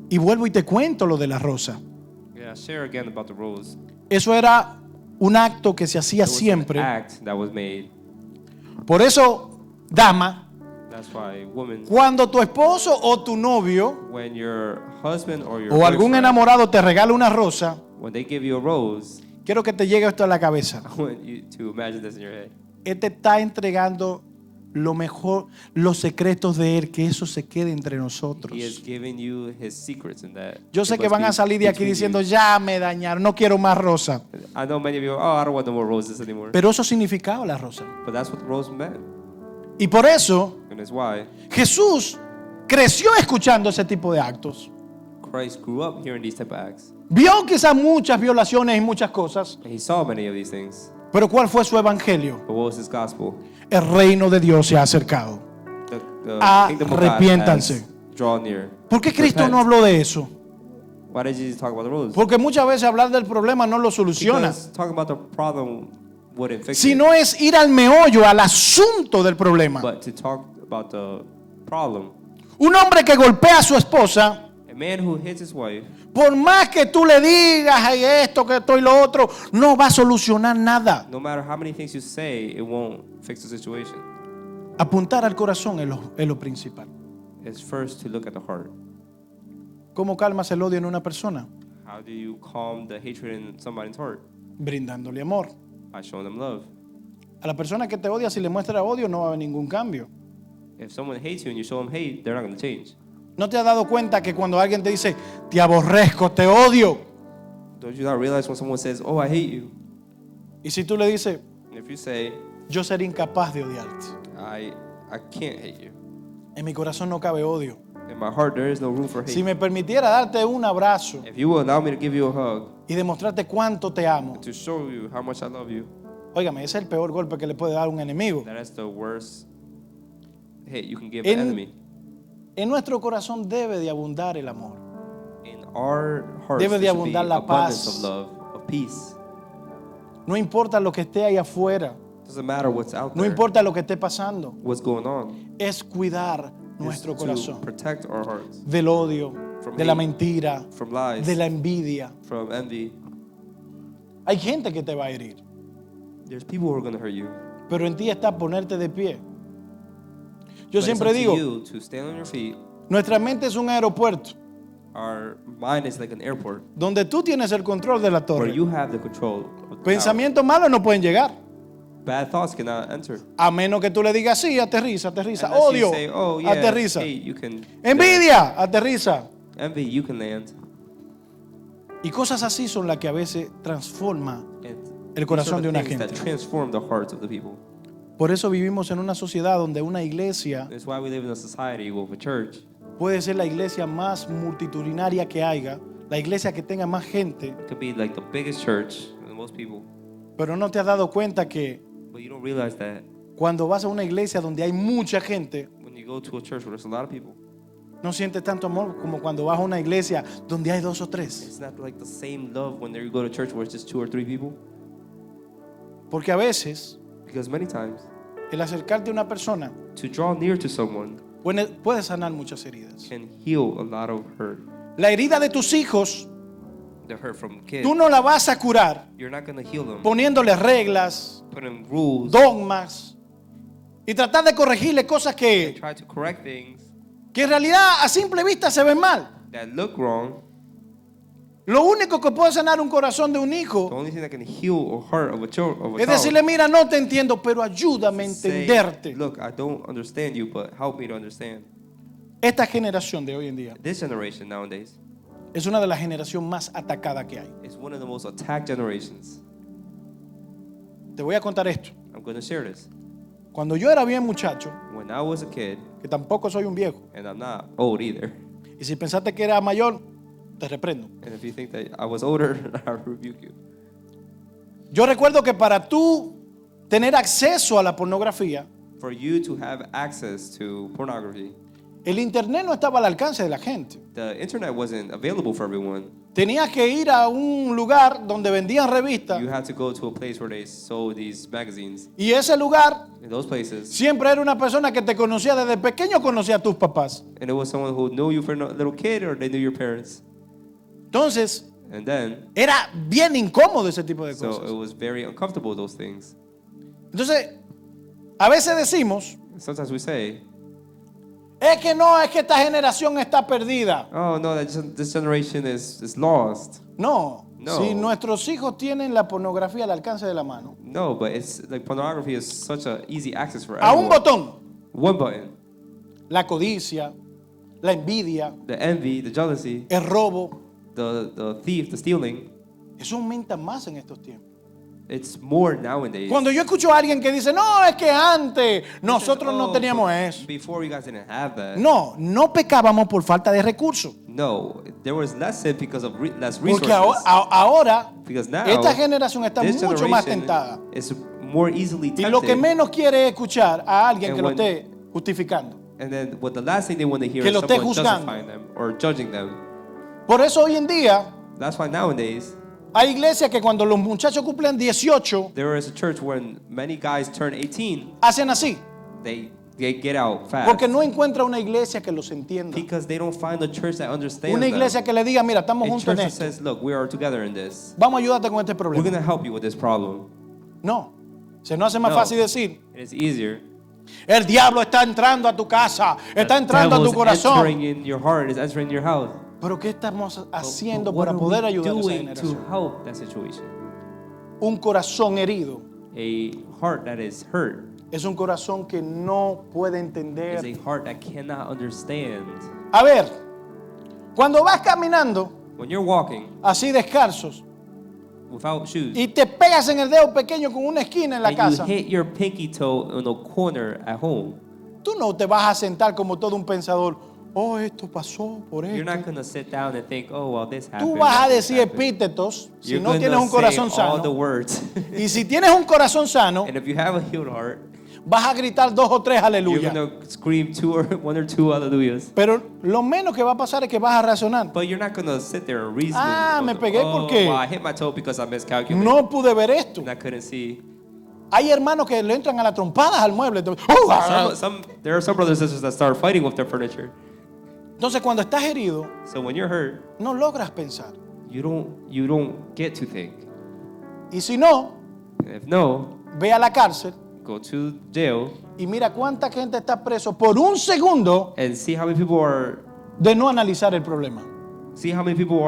Y vuelvo y te cuento lo de la rosa. Yeah, share again about the rose. Eso era un acto que se hacía It was an siempre. act that was made. Por eso, dama, That's why women, cuando tu esposo o tu novio when your husband or your o algún boyfriend, enamorado te regala una rosa, when they give you a rose, quiero que te llegue esto a la cabeza. I want you to imagine this in your head. Él te está entregando lo mejor, los secretos de él, que eso se quede entre nosotros. He is giving you his secrets in that. Yo sé It que must van be a salir de aquí between diciendo, you. ya me dañaron, no quiero más rosa. I know many of you, oh, I don't want no more roses anymore. Pero eso significaba la rosa. But that's what the rose meant. Y por eso And it's why Jesús creció escuchando ese tipo de actos. Christ grew up hearing these type of acts. Vio quizás muchas violaciones y muchchas cosas, And he saw many of these things. pero ¿cuál fue su evangelio? But what was his gospel? El reino de Dios se ha acercado. The kingdom of God Arrepiéntanse. has drawn near. ¿Por qué Cristo Repent. no habló de eso? Why did Jesus talk about the rose? Porque muchas veces hablar del problema no lo soluciona. Because talking about the problem wouldn't fix Si it. no es ir al meollo, al asunto del problema. But to talk about the problem. Un hombre que golpea a su esposa, A man who hits his wife, por más que tú le digas "Ay, esto, que esto y lo otro", no va a solucionar nada. no matter how many things you say, it won't fix the situation. Apuntar al corazón es lo principal. It's first to look at the heart. ¿Cómo calmas el odio en una persona? How do you calm the hatred in somebody's heart? Brindándole amor. By showing them love. A la persona que te odia, si le muestra odio, no va a haber ningún cambio. If someone hates you and you show them hate, they're not going to change. ¿No te has dado cuenta que cuando alguien te dice, te aborrezco, te odio? Don't you not realize when someone says, oh, I hate you? Y si tú le dices, And if you say, yo seré incapaz de odiarte. I can't hate you. En mi corazón no cabe odio. In my heart, there is no room for hate. Si me permitiera darte un abrazo If you will allow me to give you a hug, y demostrarte cuánto te amo, to show you how much I love you, óigame, ese es el peor golpe que le puede dar un enemigo. that is the worst hate you can give an enemy. En nuestro corazón debe de abundar el amor. In our hearts, Debe de there should be abundar la abundance paz. of love, of peace. No importa lo que esté ahí afuera, Doesn't matter what's out no there, importa lo que esté pasando, what's going on. es cuidar It's nuestro to corazón protect our hearts del odio, From de la hate. mentira, from lies, de la envidia. from envy. Hay gente que te va a herir, There's people who are going to hurt you. pero en ti está ponerte de pie. Yo But siempre it's up digo, to you to stand on your feet. nuestra mente es un aeropuerto Our mind is like an airport donde tú tienes el control de la where torre. you have the control of the tower. Pensamientos malos no pueden llegar, Bad thoughts cannot enter. a menos que tú le digas, sí, aterriza, aterriza. Unless Odio, you say, oh, yeah, aterriza. hate, you can Envidia, aterriza. envy, you can land. Y cosas así son las que a veces transforma And el corazón de these are una the things gente. that transform the hearts of the people. Por eso vivimos en una sociedad donde una iglesia That's why we live in a society with a church. puede ser la iglesia más multitudinaria que haya, la iglesia que tenga más gente, It could be like the biggest church and the most people. pero no te has dado cuenta que But you don't realize that Cuando vas a una iglesia donde hay mucha gente, When you go to a church where there's a lot of people, no sientes tanto amor como cuando vas a una iglesia donde hay 2 o 3. it's not like the same love when you go to church where it's just 2 or 3 people. Porque a veces Because many times, el acercarte a una persona to draw near to someone puede sanar muchas heridas. can heal a lot of hurt. La herida de tus hijos, The hurt from kids, tú no la vas a curar you're not going to heal them. poniéndole reglas, Put in rules, dogmas y tratar de corregirle cosas que try to correct things en realidad a simple vista se ven mal. that look wrong. Lo único que puede sanar un corazón de un The hijo only thing that can heal a heart of a child, es decirle, mira, no te entiendo, pero ayúdame a say, entenderte. look, I don't understand you, but help me to understand. Esta generación de hoy en día This generation nowadays es una de las generaciones más atacadas que hay. is one of the most attacked generations. Te voy a contar esto. I'm going to share this. Cuando yo era bien muchacho, When I was a kid, que tampoco soy un viejo, and I'm not old either, y si pensaste que era mayor, te reprendo. and if you think that I was older, I rebuke you. Yo recuerdo que para tú tener acceso a la pornografía, For you to have access to pornography, el internet no estaba al alcance de la gente. the internet wasn't available for everyone. Tenías que ir a un lugar donde vendían revistas You had to go to a place where they sold these magazines. y ese lugar In those places, siempre era una persona que te conocía desde pequeño, conocía a tus papás. and it was someone who knew you from a little kid or they knew your parents. Entonces, And then, era bien incómodo ese tipo de so it cosas. was very uncomfortable, those things. Entonces, a veces decimos, Sometimes we say, es que esta generación está perdida. oh no, this generation is lost. No, No. si nuestros hijos tienen la pornografía al alcance de la mano, No, but it's like pornography is such a easy access for a un everyone. botón, One button. la codicia, la envidia, The envy, the jealousy, el robo, the thief, the stealing. eso aumenta más en estos tiempos. It's more nowadays. Cuando yo escucho a alguien que dice, no, es que antes nosotros no Oh, teníamos but eso. Before you guys didn't have that. No pecábamos por falta de recursos. No, there was less sin because of less Porque resources. ahora Because now, esta generación está this mucho más generation tentada. is more easily Y lo que tempted. menos quiere es escuchar a alguien And que lo when- esté justificando. And then what the last thing they want to hear Que is lo esté someone juzgando. justifying them or judging them. Por eso hoy en día That's why nowadays hay iglesias que cuando los muchachos cumplen 18, there is a church when many guys turn 18, hacen así. they get out fast. Porque no encuentra una iglesia que los entienda. Because they don't find a church that understands Una iglesia them. que le diga, mira, estamos A juntos church en that esto. says, look, we are together in this. Vamos a ayudarte con este We're problema. going to help you with this problem. No. Se nos hace más No. fácil decir, It's easier. el diablo está entrando a tu casa, está entrando a tu Devil's corazón. entering in your heart, is entering your house. Pero ¿qué estamos haciendo But what para are poder we ayudar a esa doing to generación? help that situation? Un corazón herido A heart that is hurt es un corazón que no puede is entender. a heart that cannot understand. A ver, cuando vas caminando When you're walking así descalzos without shoes y te pegas en el dedo pequeño con una esquina en la and casa, you hit your pinky toe in a corner at home, tú no te vas a sentar como todo un pensador. Oh, esto pasó por you're not esto. going to sit down and think, oh, well, this happened. Tú vas a this decir happened. epítetos si You're no gonna tienes un say corazón all the sano. words. Y si tienes un corazón sano, And if you have a healed heart, vas a gritar 2 o 3 you're aleluya. going to scream one or two hallelujahs. Pero lo menos que va a pasar es que vas a reaccionar. But you're not going to sit there and reason. Ah, me pegué oh, porque- well, I hit my toe because I miscalculated. No pude ver esto. And I couldn't see. Hay hermanos que le entran a las trompadas al mueble. There are some brothers and sisters that start fighting with their furniture. Entonces, cuando estás herido, So when you're hurt, no logras pensar. you don't get to think. Y si no, And if no, ve a la cárcel go to jail y mira cuánta gente está preso por un segundo and see how many people are analizar el problema.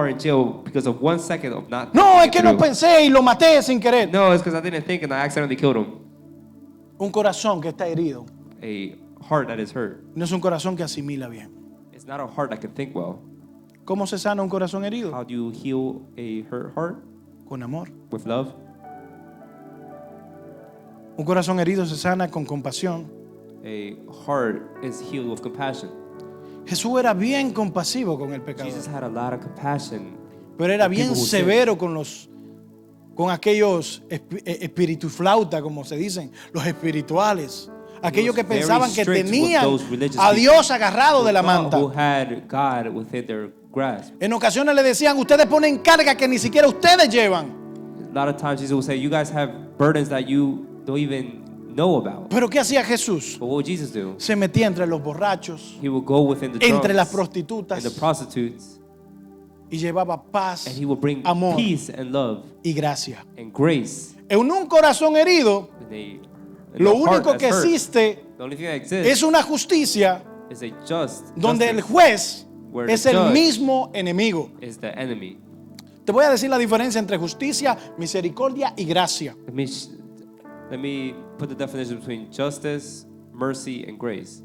in jail because of 1 second of not. No, es thinking que no through. pensé y lo maté sin querer. No, it's because I didn't think and I accidentally killed him. Un corazón que está herido A heart that is hurt. no es un corazón que asimila bien. It's not a heart that can think well. ¿Cómo se sana un corazón herido? How do you heal a hurt heart? Con amor. With love. Un corazón herido se sana con compasión. A heart is healed with compassion. Jesús era bien compasivo con el pecador, Jesus had a lot of compassion. pero era with bien people who sin. severo con los con aquellos espiritiflauta, como se dicen, los espirituales. Aquellos que very pensaban que strict with tenían those religious a people Dios agarrado de la who manta. had God within their grasp. En ocasiones le decían, ustedes ponen carga que ni siquiera ustedes llevan. A lot of times Jesus will say, you guys have burdens that you don't even know about. Pero ¿qué hacía Jesús? But what would Jesus do? Se metía entre los borrachos, He would go within the entre las drunks prostitutas, and the prostitutes, y llevaba paz, and he will bring amor peace and love y gracia. and grace. En un corazón herido, And they, and lo the heart único that's que hurt, existe the only thing that exists es una justicia is a just donde el justice juez where the es el judge mismo enemigo. is the enemy. Te voy a decir la diferencia entre justicia, misericordia y gracia. Let me put the definition between justice, mercy, and grace.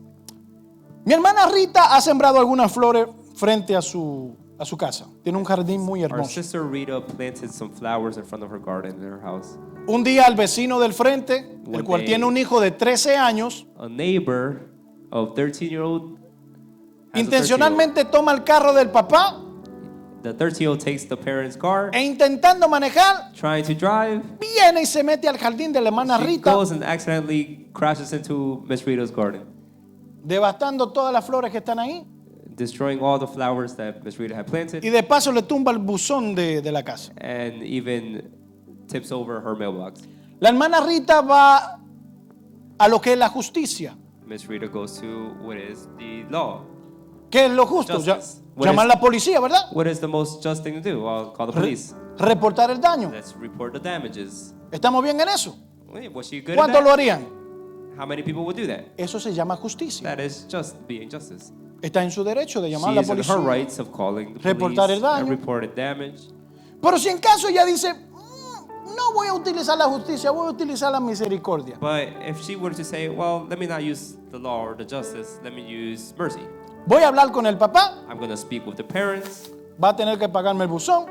Mi hermana Rita ha sembrado algunas flores frente a su casa. Tiene un jardín muy Our hermoso. sister Rita planted some flowers in front of her garden in her house. Un día el vecino del frente, el One cual day- tiene un hijo de 13 años, A neighbor of 13-year-old intencionalmente toma el carro del papá The 13-year-old takes the parent's car, e intentando manejar, trying to drive. viene y se mete al jardín de la hermana She Rita, goes and accidentally crashes into Miss Rita's garden, devastando todas las flores que están ahí, destroying all the flowers that Miss Rita had planted, y de paso le tumba el buzón de la casa. and even tips over her mailbox. La hermana Rita va a lo que es la justicia. Miss Rita goes to what is the law. ¿Qué es lo justo? Justice. What Llamar a is- la policía, ¿verdad? What is the most just thing to do? Well, call the police. Reportar el daño. Let's report the damages. ¿Estamos bien en eso? Wait, was she good at ¿Cuántos lo that? harían? How many people would do that? Eso se llama justicia. That is just being justice. Está en su derecho de llamar a She la is in policía. her rights of calling the Reportar el police and daño. reported damage. Pero si en caso ella dice, no voy a utilizar la justicia, voy a utilizar la misericordia. But if she were to say, well, let me not use the law or the justice, let me use mercy. Voy a hablar con el papá, I'm going to speak with the parents. va a tener que pagarme el buzón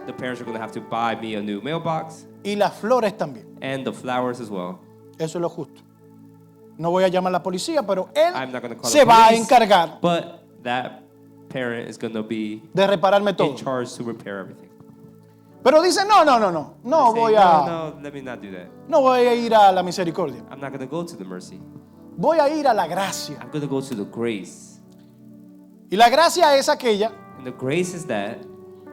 The parents are going to have to buy me a new mailbox y las flores también. and the flowers as well. Eso es lo justo. No voy a llamar a la policía, pero I'm él not going to call se the va a police, encargar but that parent is going to be de repararme todo. in charge to repair everything. Pero dice, no They say, voy a, no, let me not do that. no voy a ir a la misericordia. I'm not going to go to the mercy. Voy a ir a la gracia. I'm going to go to the grace. Y la gracia es aquella And the grace is that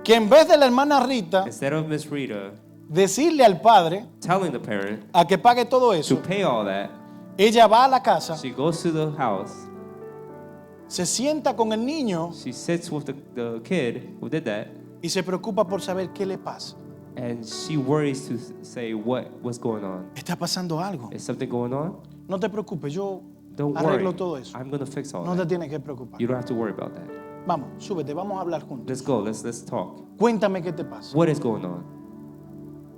que en vez de la hermana Rita instead of Miss Rita decirle al padre telling the parent a que pague todo to eso, pay all that, ella va a la casa, she goes to the house, se sienta con el niño she sits with the kid who did that, y se preocupa por saber qué le pasa. and she worries to say what's going on. Está pasando algo. Is something going on? No te preocupes, yo Don't worry. arreglo todo eso. I'm going to fix all No te that. tienes que preocupar. You don't have to worry about that. Vamos, súbete, vamos a hablar juntos. Let's go. Let's talk. Cuéntame qué te pasa. What is going on?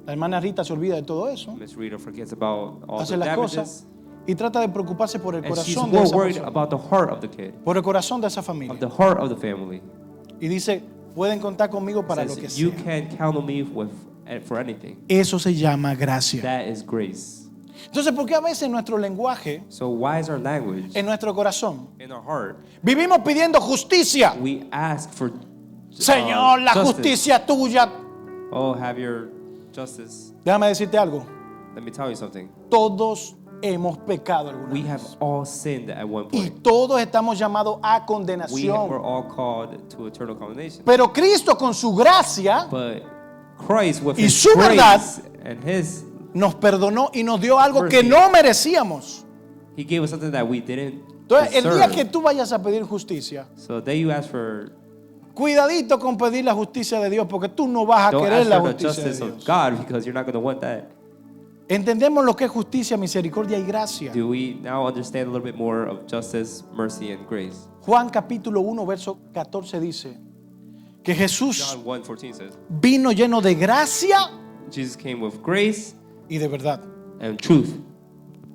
La hermana Rita se olvida de todo eso, Miss Rita forgets about all hace the las damages, cosas y trata de preocuparse por el and she's corazón de more esa worried persona, about the heart of the kid, por el corazón de esa of familia. the heart of the family. Y dice, pueden contar conmigo para lo que Says, you sea. can count on me for anything. Eso se llama gracia. That is grace. Entonces, ¿por qué a veces en nuestro lenguaje, So why is our language en nuestro corazón, in our heart? vivimos pidiendo justicia? We ask for Señor, la justice. justicia tuya. Oh, have your justice. Déjame decirte algo. Let me tell you something. Todos hemos pecado alguna We have vez. all sinned at one Y point. todos estamos llamados a We were condenación. all called to eternal condemnation. Pero Cristo con su gracia But Christ, with Y His su verdad, grace and His, nos perdonó y nos dio algo que mercy. no merecíamos. He gave us something that we didn't Entonces, el día deserve. que tú vayas a pedir justicia, So then you ask for, cuidadito con pedir la justicia de Dios, porque tú no vas a don't querer ask la for the justicia de justice of Dios. God because you're not going to want that. Entendemos lo que es justicia, misericordia y gracia. Do we now understand a little bit more of justice, mercy, and grace? Juan capítulo 1, verso 14 dice que Jesús John 1:14 says, vino lleno de gracia Jesus came with grace y de verdad. and truth.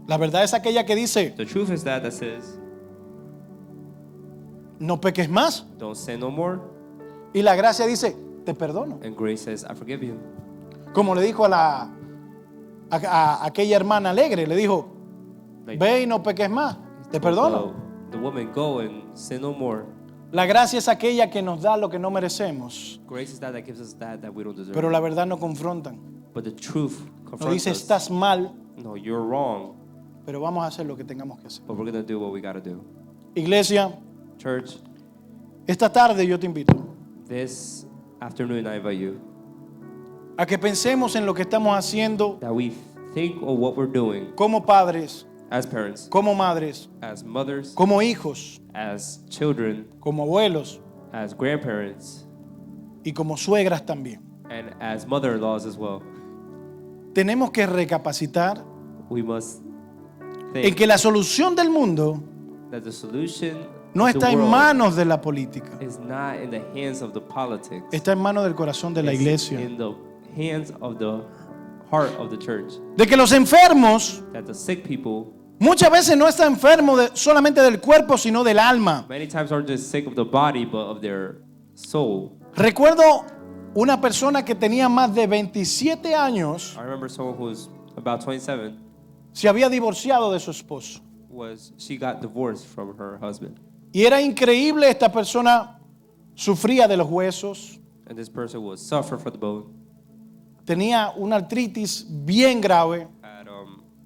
La verdad es aquella que dice, The truth is that says, no peques más. don't sin no more. Y la gracia dice, te perdono. And grace says, I forgive you. Como le dijo a aquella hermana alegre, le dijo, Like, ve y no peques más. Te perdono. The woman, go and sin no more. La gracia es aquella que nos da lo que no merecemos, Grace is that gives us that we don't deserve. pero la verdad nos confrontan. But the truth Nos confronts dice, us. estás mal, No, you're wrong, pero vamos a hacer lo que tengamos que hacer. but we're going to do what we got to do. Iglesia, Church, esta tarde yo te invito this afternoon I invite you a que pensemos en lo que estamos haciendo that we think of what we're doing como padres, as parents, como madres, as mothers, como hijos, as children, como abuelos as grandparents, y como suegras también. and as mother-in-laws as well. Tenemos que recapacitar We must en think que la solución del mundo that the solution no of the está en world manos de la política, is not in the hands of the politics. está en manos del corazón de la It's iglesia. in the hands of the heart of the church. De que los enfermos That the sick people muchas veces no están enfermos solamente del cuerpo, sino del alma. many times aren't just sick of the body, but of their soul. Recuerdo una persona que tenía más de 27 años, I remember someone who was about 27 se había divorciado de su esposo. she got divorced from her husband. Y era increíble, esta persona sufría de los huesos, And this person was suffer from the bone, tenía una artritis bien grave, had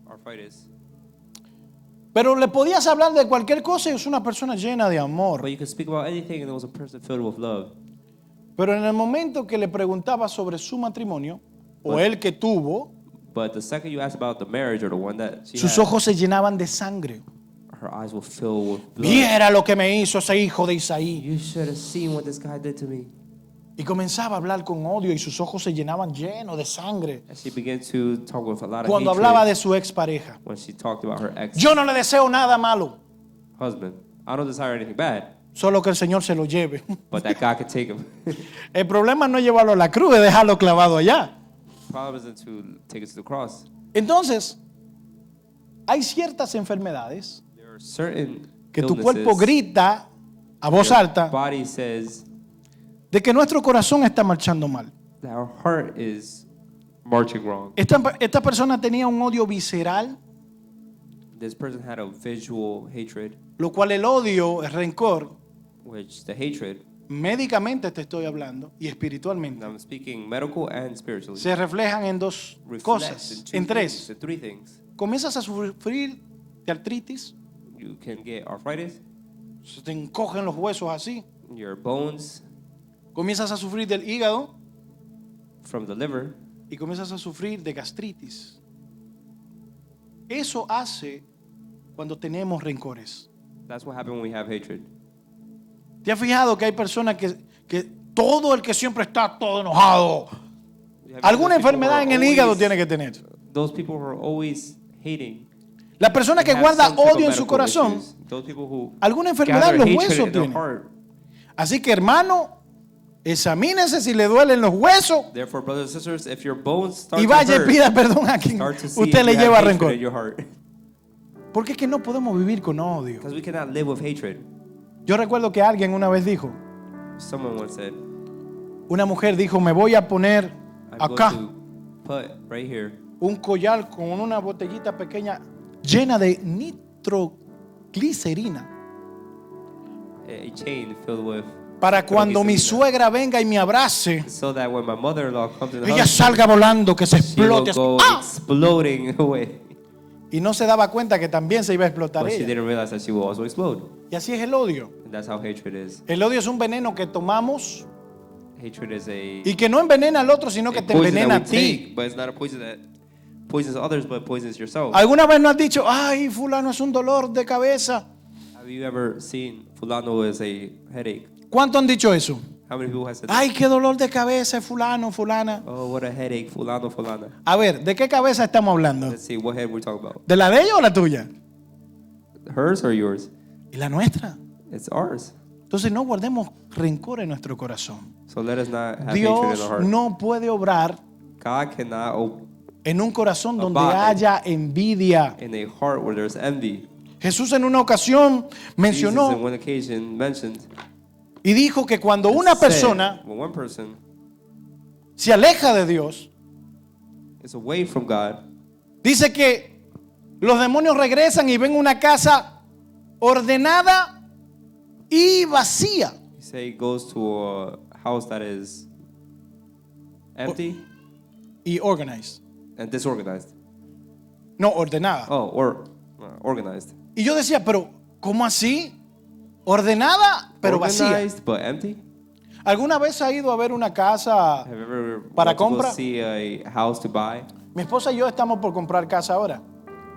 arthritis. pero le podías hablar de cualquier cosa y es una persona llena de amor. But you could speak about anything and it was a person filled with love. Pero en el momento que le preguntaba sobre su matrimonio, o el que tuvo, But the second you ask about the marriage or the one that she sus had, ojos se llenaban de sangre. her eyes will fill with blood. Viera lo que me hizo ese hijo de Isaí. You should have seen what this guy did to me. Y comenzaba a hablar con odio y sus ojos se llenaban llenos de sangre And she began to talk with a lot of cuando hatred hablaba de su expareja. when she talked about her Yo no le deseo nada malo, ex-husband. I don't desire anything bad, solo que el Señor se lo lleve. but that God could take him. El problema no es llevarlo a la cruz, es dejarlo clavado allá. The problem isn't to take it to the cross. Entonces, hay ciertas enfermedades There are certain que tu illnesses cuerpo grita a voz your alta body says de que nuestro corazón está marchando mal. that our heart is marching wrong. Esta persona tenía un odio visceral, This person had a visual hatred, lo cual el odio, el rencor, which the hatred, médicamente te estoy hablando y and espiritualmente, I'm speaking medical and spiritually, se reflejan en dos reflects cosas, in en two tres. things, in three things. Comienzas a sufrir de artritis, You can get arthritis, se te encogen los huesos así. your bones, Comienzas a sufrir del hígado from the liver, y comienzas a sufrir de gastritis. Eso hace cuando tenemos rencores. that's what happens when we have hatred. ¿Te has fijado que hay personas que todo el que siempre está todo enojado? Alguna enfermedad en el hígado tiene que tener. Those people who are always hating. La persona que have guarda some type of odio en su medical corazón, issues. Those people who alguna enfermedad en gather los hatred huesos in their tiene. heart. Así que, hermano, examínese si le duelen los huesos Therefore, brothers and sisters, if your bones start y to vaya y hurt, pida perdón a quien start to see usted if le you have lleva hatred rencor. in your heart. Porque es que no podemos vivir con odio. Because we cannot live with hatred. Yo recuerdo que alguien una vez dijo, Someone once said, una mujer dijo, me voy a poner I'm acá going to put right here un collar con una botellita pequeña llena de nitroglicerina a chain filled with para cuando mi nitroglicerina, suegra venga y me abrace, so that when my mother-in-law comes in the ella house, salga volando, que se she will explote. go ¡Ah! exploding away. Y no se daba cuenta que también se iba a explotar But she ella. didn't realize that she will also explode. Y así es el odio. And that's how hatred is. El odio es un veneno que tomamos Hatred is y que no envenena al otro, sino que a te poison envenena a that we ti. take, but it's not a poison that poisons others, but poisons yourself. ¿Alguna vez no has dicho, ay, fulano es un dolor de cabeza? Have you ever seen fulano as a headache? ¿Cuánto han dicho eso? How many people have said that? Ay, qué dolor de cabeza es fulano, fulana. Oh, what a headache, fulano, fulana. A ver, ¿de qué cabeza estamos hablando? Let's see, what head we're talking about? ¿De la de ella o la tuya? Hers or yours? Y la nuestra. It's ours. Entonces no guardemos rencor en nuestro corazón. So let us not have hatred in Dios our heart. no puede obrar God cannot en un corazón donde Abide. haya envidia. in a heart where there's envy. Jesús en una ocasión Jesus in mencionó one occasion mentioned y dijo que cuando una said, persona when one person se aleja de Dios, is away from God, dice que los demonios regresan y ven una casa ordenada y vacía. You say it goes to a house that is empty Y organized. and disorganized. No, ordenada. Oh, or organized. Y yo decía, pero ¿cómo así? Ordenada, pero vacía. Organized but empty. ¿Alguna vez ha ido a ver una casa? Have you ever Para went to go compra? see a house to buy? Mi esposa y yo estamos por comprar casa ahora.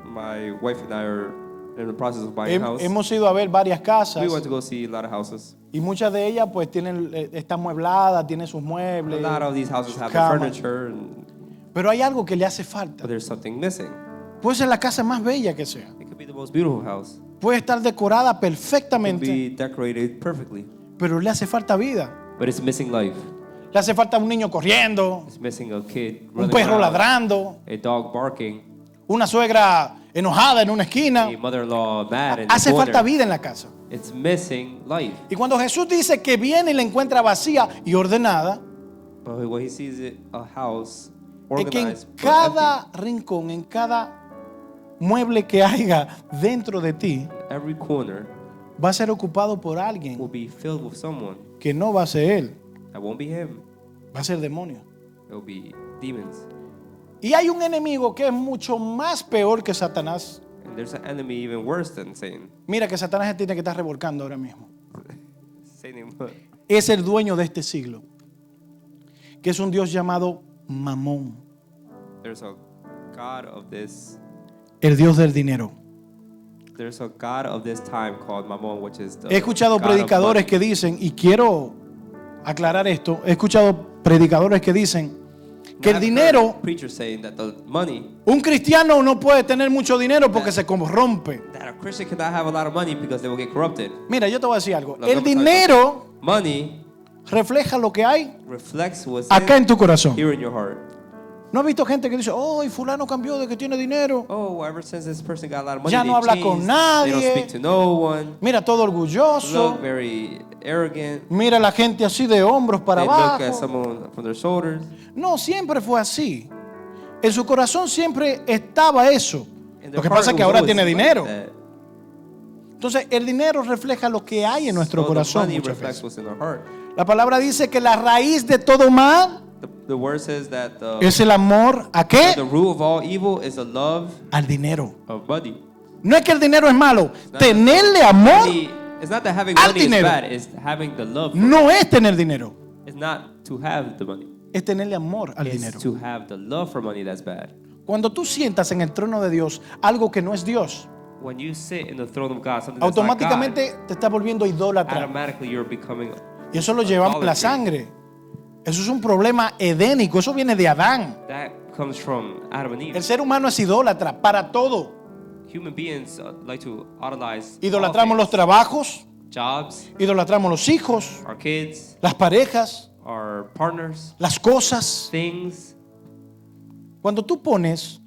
My wife and I are in the process of buying a house. Hemos ido a ver varias casas We went to go see a lot of houses. y muchas de ellas pues están muebladas, tienen sus A muebles, lot of these houses sus have the camas. furniture, Pero hay algo que le hace falta. but there's something missing. Puede ser la casa más bella que sea. It could be the most beautiful house. Puede estar decorada It could perfectamente, be decorated perfectly, pero le hace falta vida. but it's missing life. Le hace falta un niño corriendo, It's missing a kid un running perro around, ladrando, a dog barking, una suegra enojada en una esquina. a mother-in-law mad in the Hace falta corner. vida en la casa. It's missing life. Y cuando Jesús dice que viene y la encuentra vacía y ordenada, But when he sees it, a house es que en organized but cada rincón, en cada mueble que haya dentro de ti, empty, every corner va a ser ocupado por alguien will be filled with someone. que no va a ser él, That won't be him. va a ser demonio. It will be demons. Y hay un enemigo que es mucho más peor que Satanás. And there's an enemy even worse than Satan. Mira que Satanás se tiene que estar revolcando ahora mismo. Satan, Es el dueño de este siglo, que es un Dios llamado Mamón, there's a god of this. el Dios del dinero. There's a god of this time called Mammon, which is the He escuchado god of predicadores money. que dicen, y quiero aclarar esto, he escuchado predicadores que dicen que el I've dinero, heard preachers saying that the money, un cristiano no puede tener mucho dinero porque se corrompe. that a Christian cannot have a lot of money because they will get corrupted. Mira, yo te voy a decir algo. Lo El que pasa es- dinero Money refleja lo que hay reflects what's acá en tu corazón. here in your heart. ¿No has visto gente que dice, oh, fulano cambió de que tiene dinero? Oh, ever since this person got a lot of money, Ya they no habla con changed. They nadie. don't speak to no one. Mira, todo orgulloso. Look very arrogant. Mira la gente así de hombros para They look at abajo. someone from their shoulders. No, siempre fue así. En su corazón siempre estaba eso. And Lo their que heart pasa es que was ahora always tiene like dinero. that. Entonces, el dinero refleja lo que hay en nuestro So the corazón money muchas reflects veces. what's in our heart. La palabra dice que la raíz de todo mal The word says that es el amor ¿a the qué? root of all evil is the love Al dinero. of money. No es que el dinero es malo. Not Tenerle that amor money- It's not that having al money is dinero. bad. It's having the love. For no es tener dinero. It's not to have the money. Es tenerle amor al It's dinero. to have the love for money that's bad. Cuando tú sientas en el trono de Dios algo que no es Dios, When you sit in the throne of God, something that's not automáticamente te está volviendo God, idólatra. automatically you're becoming. Y eso lo llevamos en la idolatry. sangre. Eso es un problema edénico. Eso viene de Adán. That comes from Adam and Eve. El ser humano es idólatra para todo. Human beings like to idolize all Idolatramos los things. trabajos, Jobs, idolatramos los hijos, our kids, las parejas, our partners, las cosas. things. Cuando tú pones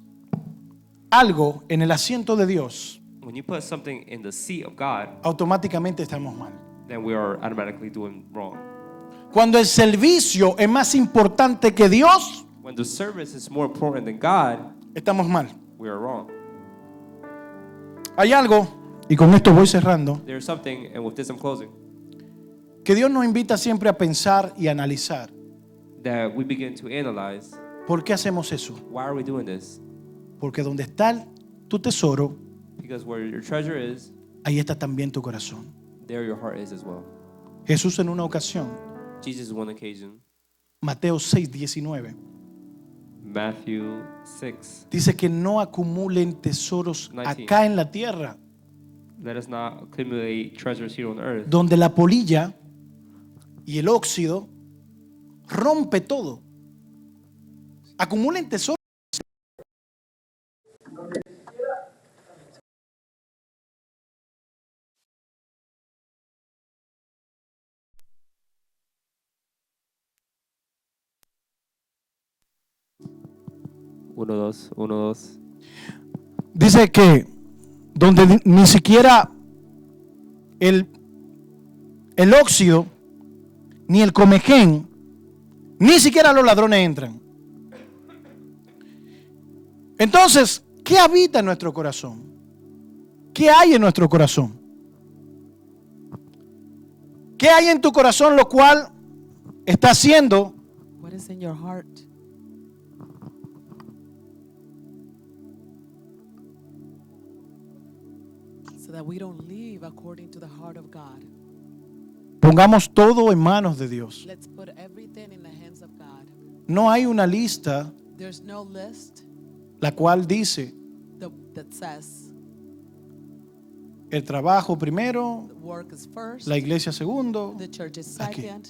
algo en el asiento de Dios, When you put something in the seat of God, automáticamente estamos mal. then we are automatically doing wrong. Cuando el servicio es más importante que Dios, When the service is more important than God, estamos mal. we are wrong. Hay algo, y con esto voy cerrando, There's something, and with this I'm closing, que Dios nos invita siempre a pensar y analizar. that we begin to analyze. ¿Por qué hacemos eso? Why are we doing this? Porque donde está tu tesoro, Because where your treasure is, ahí está también tu corazón. there your heart is as well. Jesús en una ocasión, Jesus, one occasion, Mateo 6:19, Matthew 6, dice que no acumulen tesoros 19. acá en la tierra, let us not accumulate treasures here on earth, donde la polilla y el óxido rompe todo. Acumulen tesoros. Uno, dos. Dice que donde ni siquiera el óxido, ni el comején, ni siquiera los ladrones entran. Entonces, ¿qué habita en nuestro corazón? ¿Qué hay en nuestro corazón? ¿Qué hay en tu corazón lo cual está haciendo What is in your heart? So that we don't live according to the heart of God. Pongamos todo en manos de Dios. Let's put everything in the hands of God. No hay una lista There's no list la cual dice that says el trabajo primero, work is first, la iglesia segundo. the church is Aquí. second.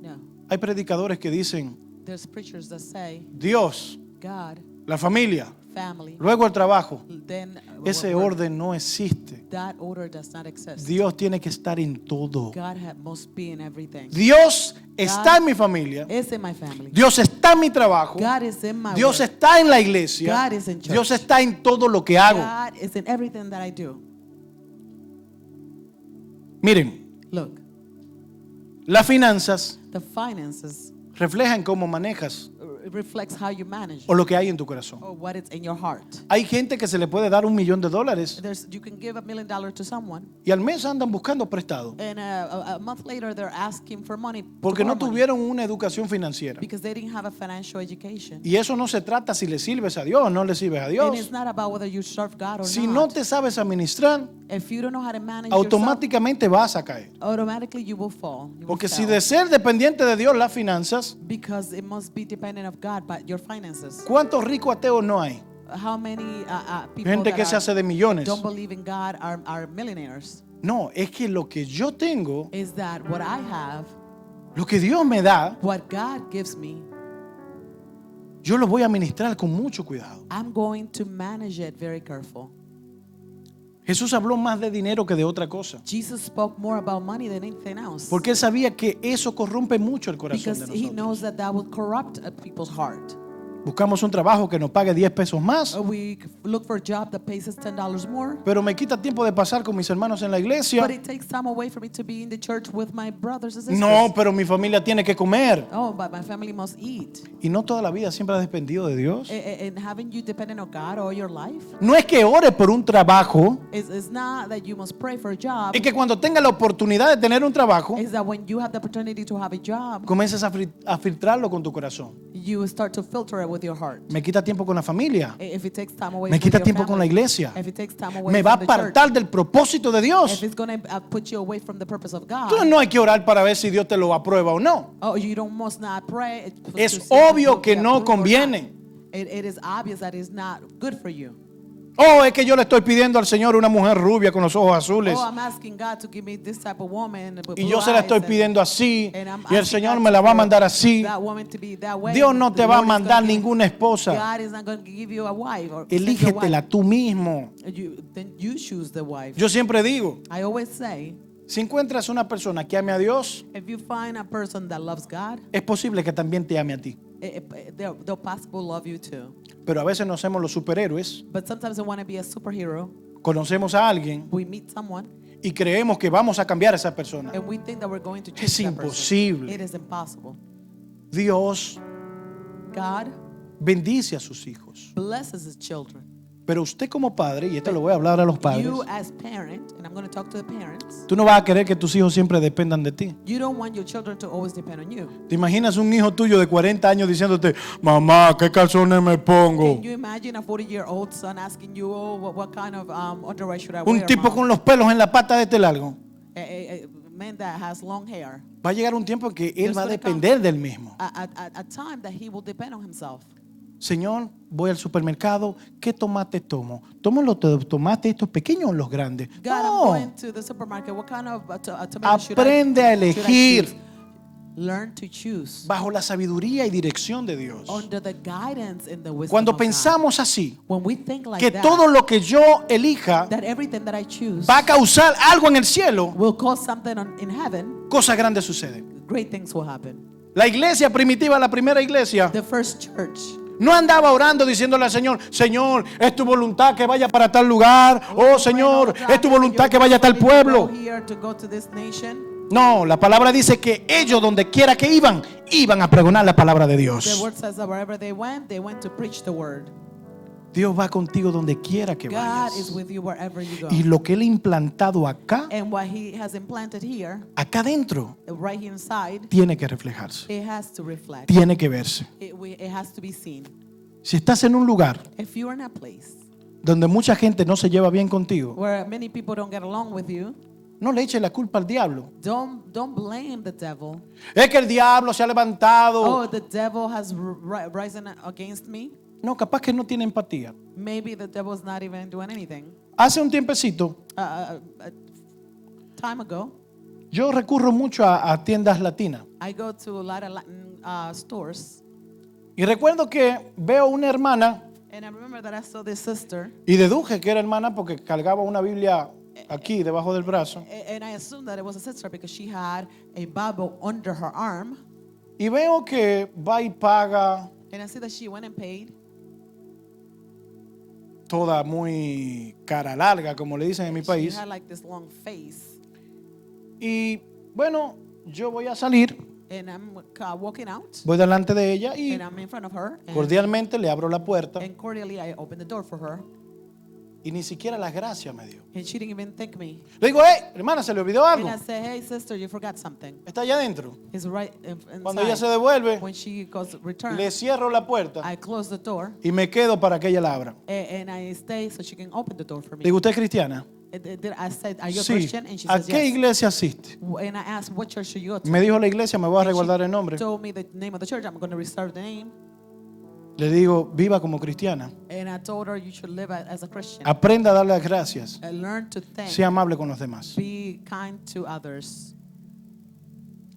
No. Hay predicadores que dicen There's preachers that say Dios, God, la familia, family, luego el trabajo. then Ese work. orden no existe. That order does not exist. Dios tiene que estar en todo. Must be in everything. Dios está en mi familia. Is in my family. Dios está en mi trabajo. God is in my Dios work. está en la iglesia. God is in church. Dios está en todo lo que hago. God is in everything that I do. Miren, Look, las finanzas the finances reflejan cómo manejas reflects how you manage o lo que hay en tu corazón. or what is in your heart. Hay gente que se le puede dar $1,000,000 You can give $1 million to someone, y al mes andan buscando prestado and a month later they're asking for money to porque no borrow money tuvieron una educación financiera. because they didn't have a financial education. Y eso no se trata si le sirves a Dios o no le sirves a And Dios. it's not about whether you serve God or Si no not. te sabes administrar, If you don't know how to manage yourself, automáticamente vas a caer. automatically you will fall. You will Porque si fail. de ser dependiente de Dios las finanzas, Because it must be dependent of God, but your finances. ¿cuántos ricos ateos no hay? How many people Gente that que se hace de millones. don't believe in God are millionaires? No, es que lo que yo tengo, Is that what I have, lo que Dios me da, what God gives me, yo lo voy a administrar con mucho cuidado. I'm going to manage it very careful. Jesús habló más de dinero que de otra cosa. Jesus spoke more about money than anything else. Porque él sabía que eso corrompe mucho el corazón Because de he nosotros. knows that that will corrupt a people's heart. Buscamos un trabajo que nos pague 10 pesos más, We look for a job that pays us $10 more. pero me quita tiempo de pasar con mis hermanos en la iglesia. But it takes time away for me to be in the church with my brothers and sisters. No, pero mi familia tiene que comer. Oh, but my family must eat. Y no toda la vida siempre has dependido de Dios. And haven't you depended on God all your life? No es que ores por un trabajo, It's not that you must pray for a job. es que cuando tengas la oportunidad de tener un trabajo, It's that when you have the opportunity to have a job, comiences a filtrarlo con tu corazón. you start to filter it with your heart. Me quita tiempo con la familia. If it takes time away Me from quita your tiempo family, con la iglesia. if it takes time away Me va a from the church, apartar del propósito de if Dios. it's going to put you away from the purpose of God, Entonces no hay que orar para ver si Dios te lo aprueba o no. oh, you must not pray. Es to see if obvio you'll que be no approved or conviene. not. It is obvious that it's not good for you. Oh, es que yo le estoy pidiendo al Señor una mujer rubia con los ojos azules. Oh, I'm asking God to give me this type of woman with Y blue yo se la estoy eyes, pidiendo así. and I'm Y el asking Señor God me la va a for mandar así. that woman to be that way. Dios no te The va a Lord is mandar gonna give- ninguna esposa. God is not going to give you a wife or send you a wife. Elígetela tú mismo. Then you choose the wife. Yo siempre digo, I always say, si encuentras una persona que ame a Dios, if you find a person that loves God, es posible que también te ame a ti. they'll possibly love you too. Pero a veces nos hacemos los superhéroes, But sometimes I want to be a superhero. conocemos a alguien We meet someone y creemos que vamos a cambiar a esa persona. and we think that we're going to change Es that person. imposible. It is impossible. Dios God bendice a sus hijos. blesses his children. Pero usted como padre, y esto lo voy a hablar a los padres, You as parent, and I'm going to talk to the parents, tú no vas a querer que tus hijos siempre dependan de ti. you don't want your children to always depend on you. ¿Te imaginas un hijo tuyo de 40 años diciéndote, mamá, ¿qué calzones me pongo? Can you imagine a 40-year-old son asking you, oh, what kind of underwear should I Un wear, tipo Mom? con los pelos en la pata de este largo. A man that has long hair. Va a llegar un tiempo en que él There's va a gonna come depender del mismo. A time that he will depend on himself. Señor, voy al supermercado, ¿qué tomate tomo? ¿Tomo los tomates estos pequeños o los grandes? God, I'm No, going to the supermarket. What kind of tomato should I aprende a should I elegir choose? Learn to choose bajo la sabiduría y dirección de Dios. under the guidance and the wisdom Cuando of God. pensamos así, When we think like que that, todo lo que yo elija that everything that I choose va a causar algo en el cielo, will cause something in heaven, cosas grandes suceden. great things will happen. La iglesia primitiva, la primera iglesia, The first church no andaba orando diciéndole al Señor, Señor, es tu voluntad que vaya para tal lugar. Oh Señor, es tu voluntad que vaya a tal pueblo. No, la palabra dice que ellos donde quiera que iban a pregonar la palabra de The Dios. word says that wherever they went to preach the word. Dios va contigo donde quiera que God is vayas. with you wherever you go. Y lo que Él ha implantado acá, And what He has implanted here, acá adentro, right here inside, tiene que reflejarse, it has to reflect. tiene que verse. It has to be seen. Si estás en un lugar If you're in a place donde mucha gente no se lleva bien contigo, where many people don't get along with you, no le eches la culpa al diablo. don't blame the devil. Es que el diablo se ha levantado. Oh, the devil has risen against me. No, capaz que no tiene empatía. Maybe the devil's not even doing anything. Hace un tiempecito, Time ago, yo recurro mucho a tiendas latinas. I go to a lot of Latin stores, Y recuerdo que veo una hermana and I remember that I saw this sister, y deduje que era hermana porque cargaba una Biblia aquí debajo del brazo. and I assumed that it was a sister because she had a Bible under her arm, Y veo que va y paga and I see that she went and paid. toda muy cara larga, como le dicen en mi She país. had like this long face, Y bueno, yo voy a salir, and I'm walking out, voy delante de ella y and I'm in front of her, cordialmente le abro la puerta and cordially I opened the door for her, y ni siquiera las gracias me dio. and she didn't even thank me. Le digo, hey, hermana, ¿se le olvidó And algo? I said, hey sister, you forgot something. Está allá adentro. It's right Cuando ella se inside. devuelve, When she goes return, le cierro la puerta I close the door, y me quedo para que ella la abra. and I stay so she can open the door for me. Digo, ¿usted es cristiana? I said, are you a Sí. Christian? And she ¿A says, qué yes. iglesia asiste? And I asked, what church should you go to? Me dijo la iglesia, me voy a And she resguardar el nombre. told me the name of the church. I'm going to reserve the name. Le digo, viva como cristiana. And I told her you should live as a Christian. Aprenda a dar las gracias. And learn to thank. Sea amable con los demás. Be kind to others.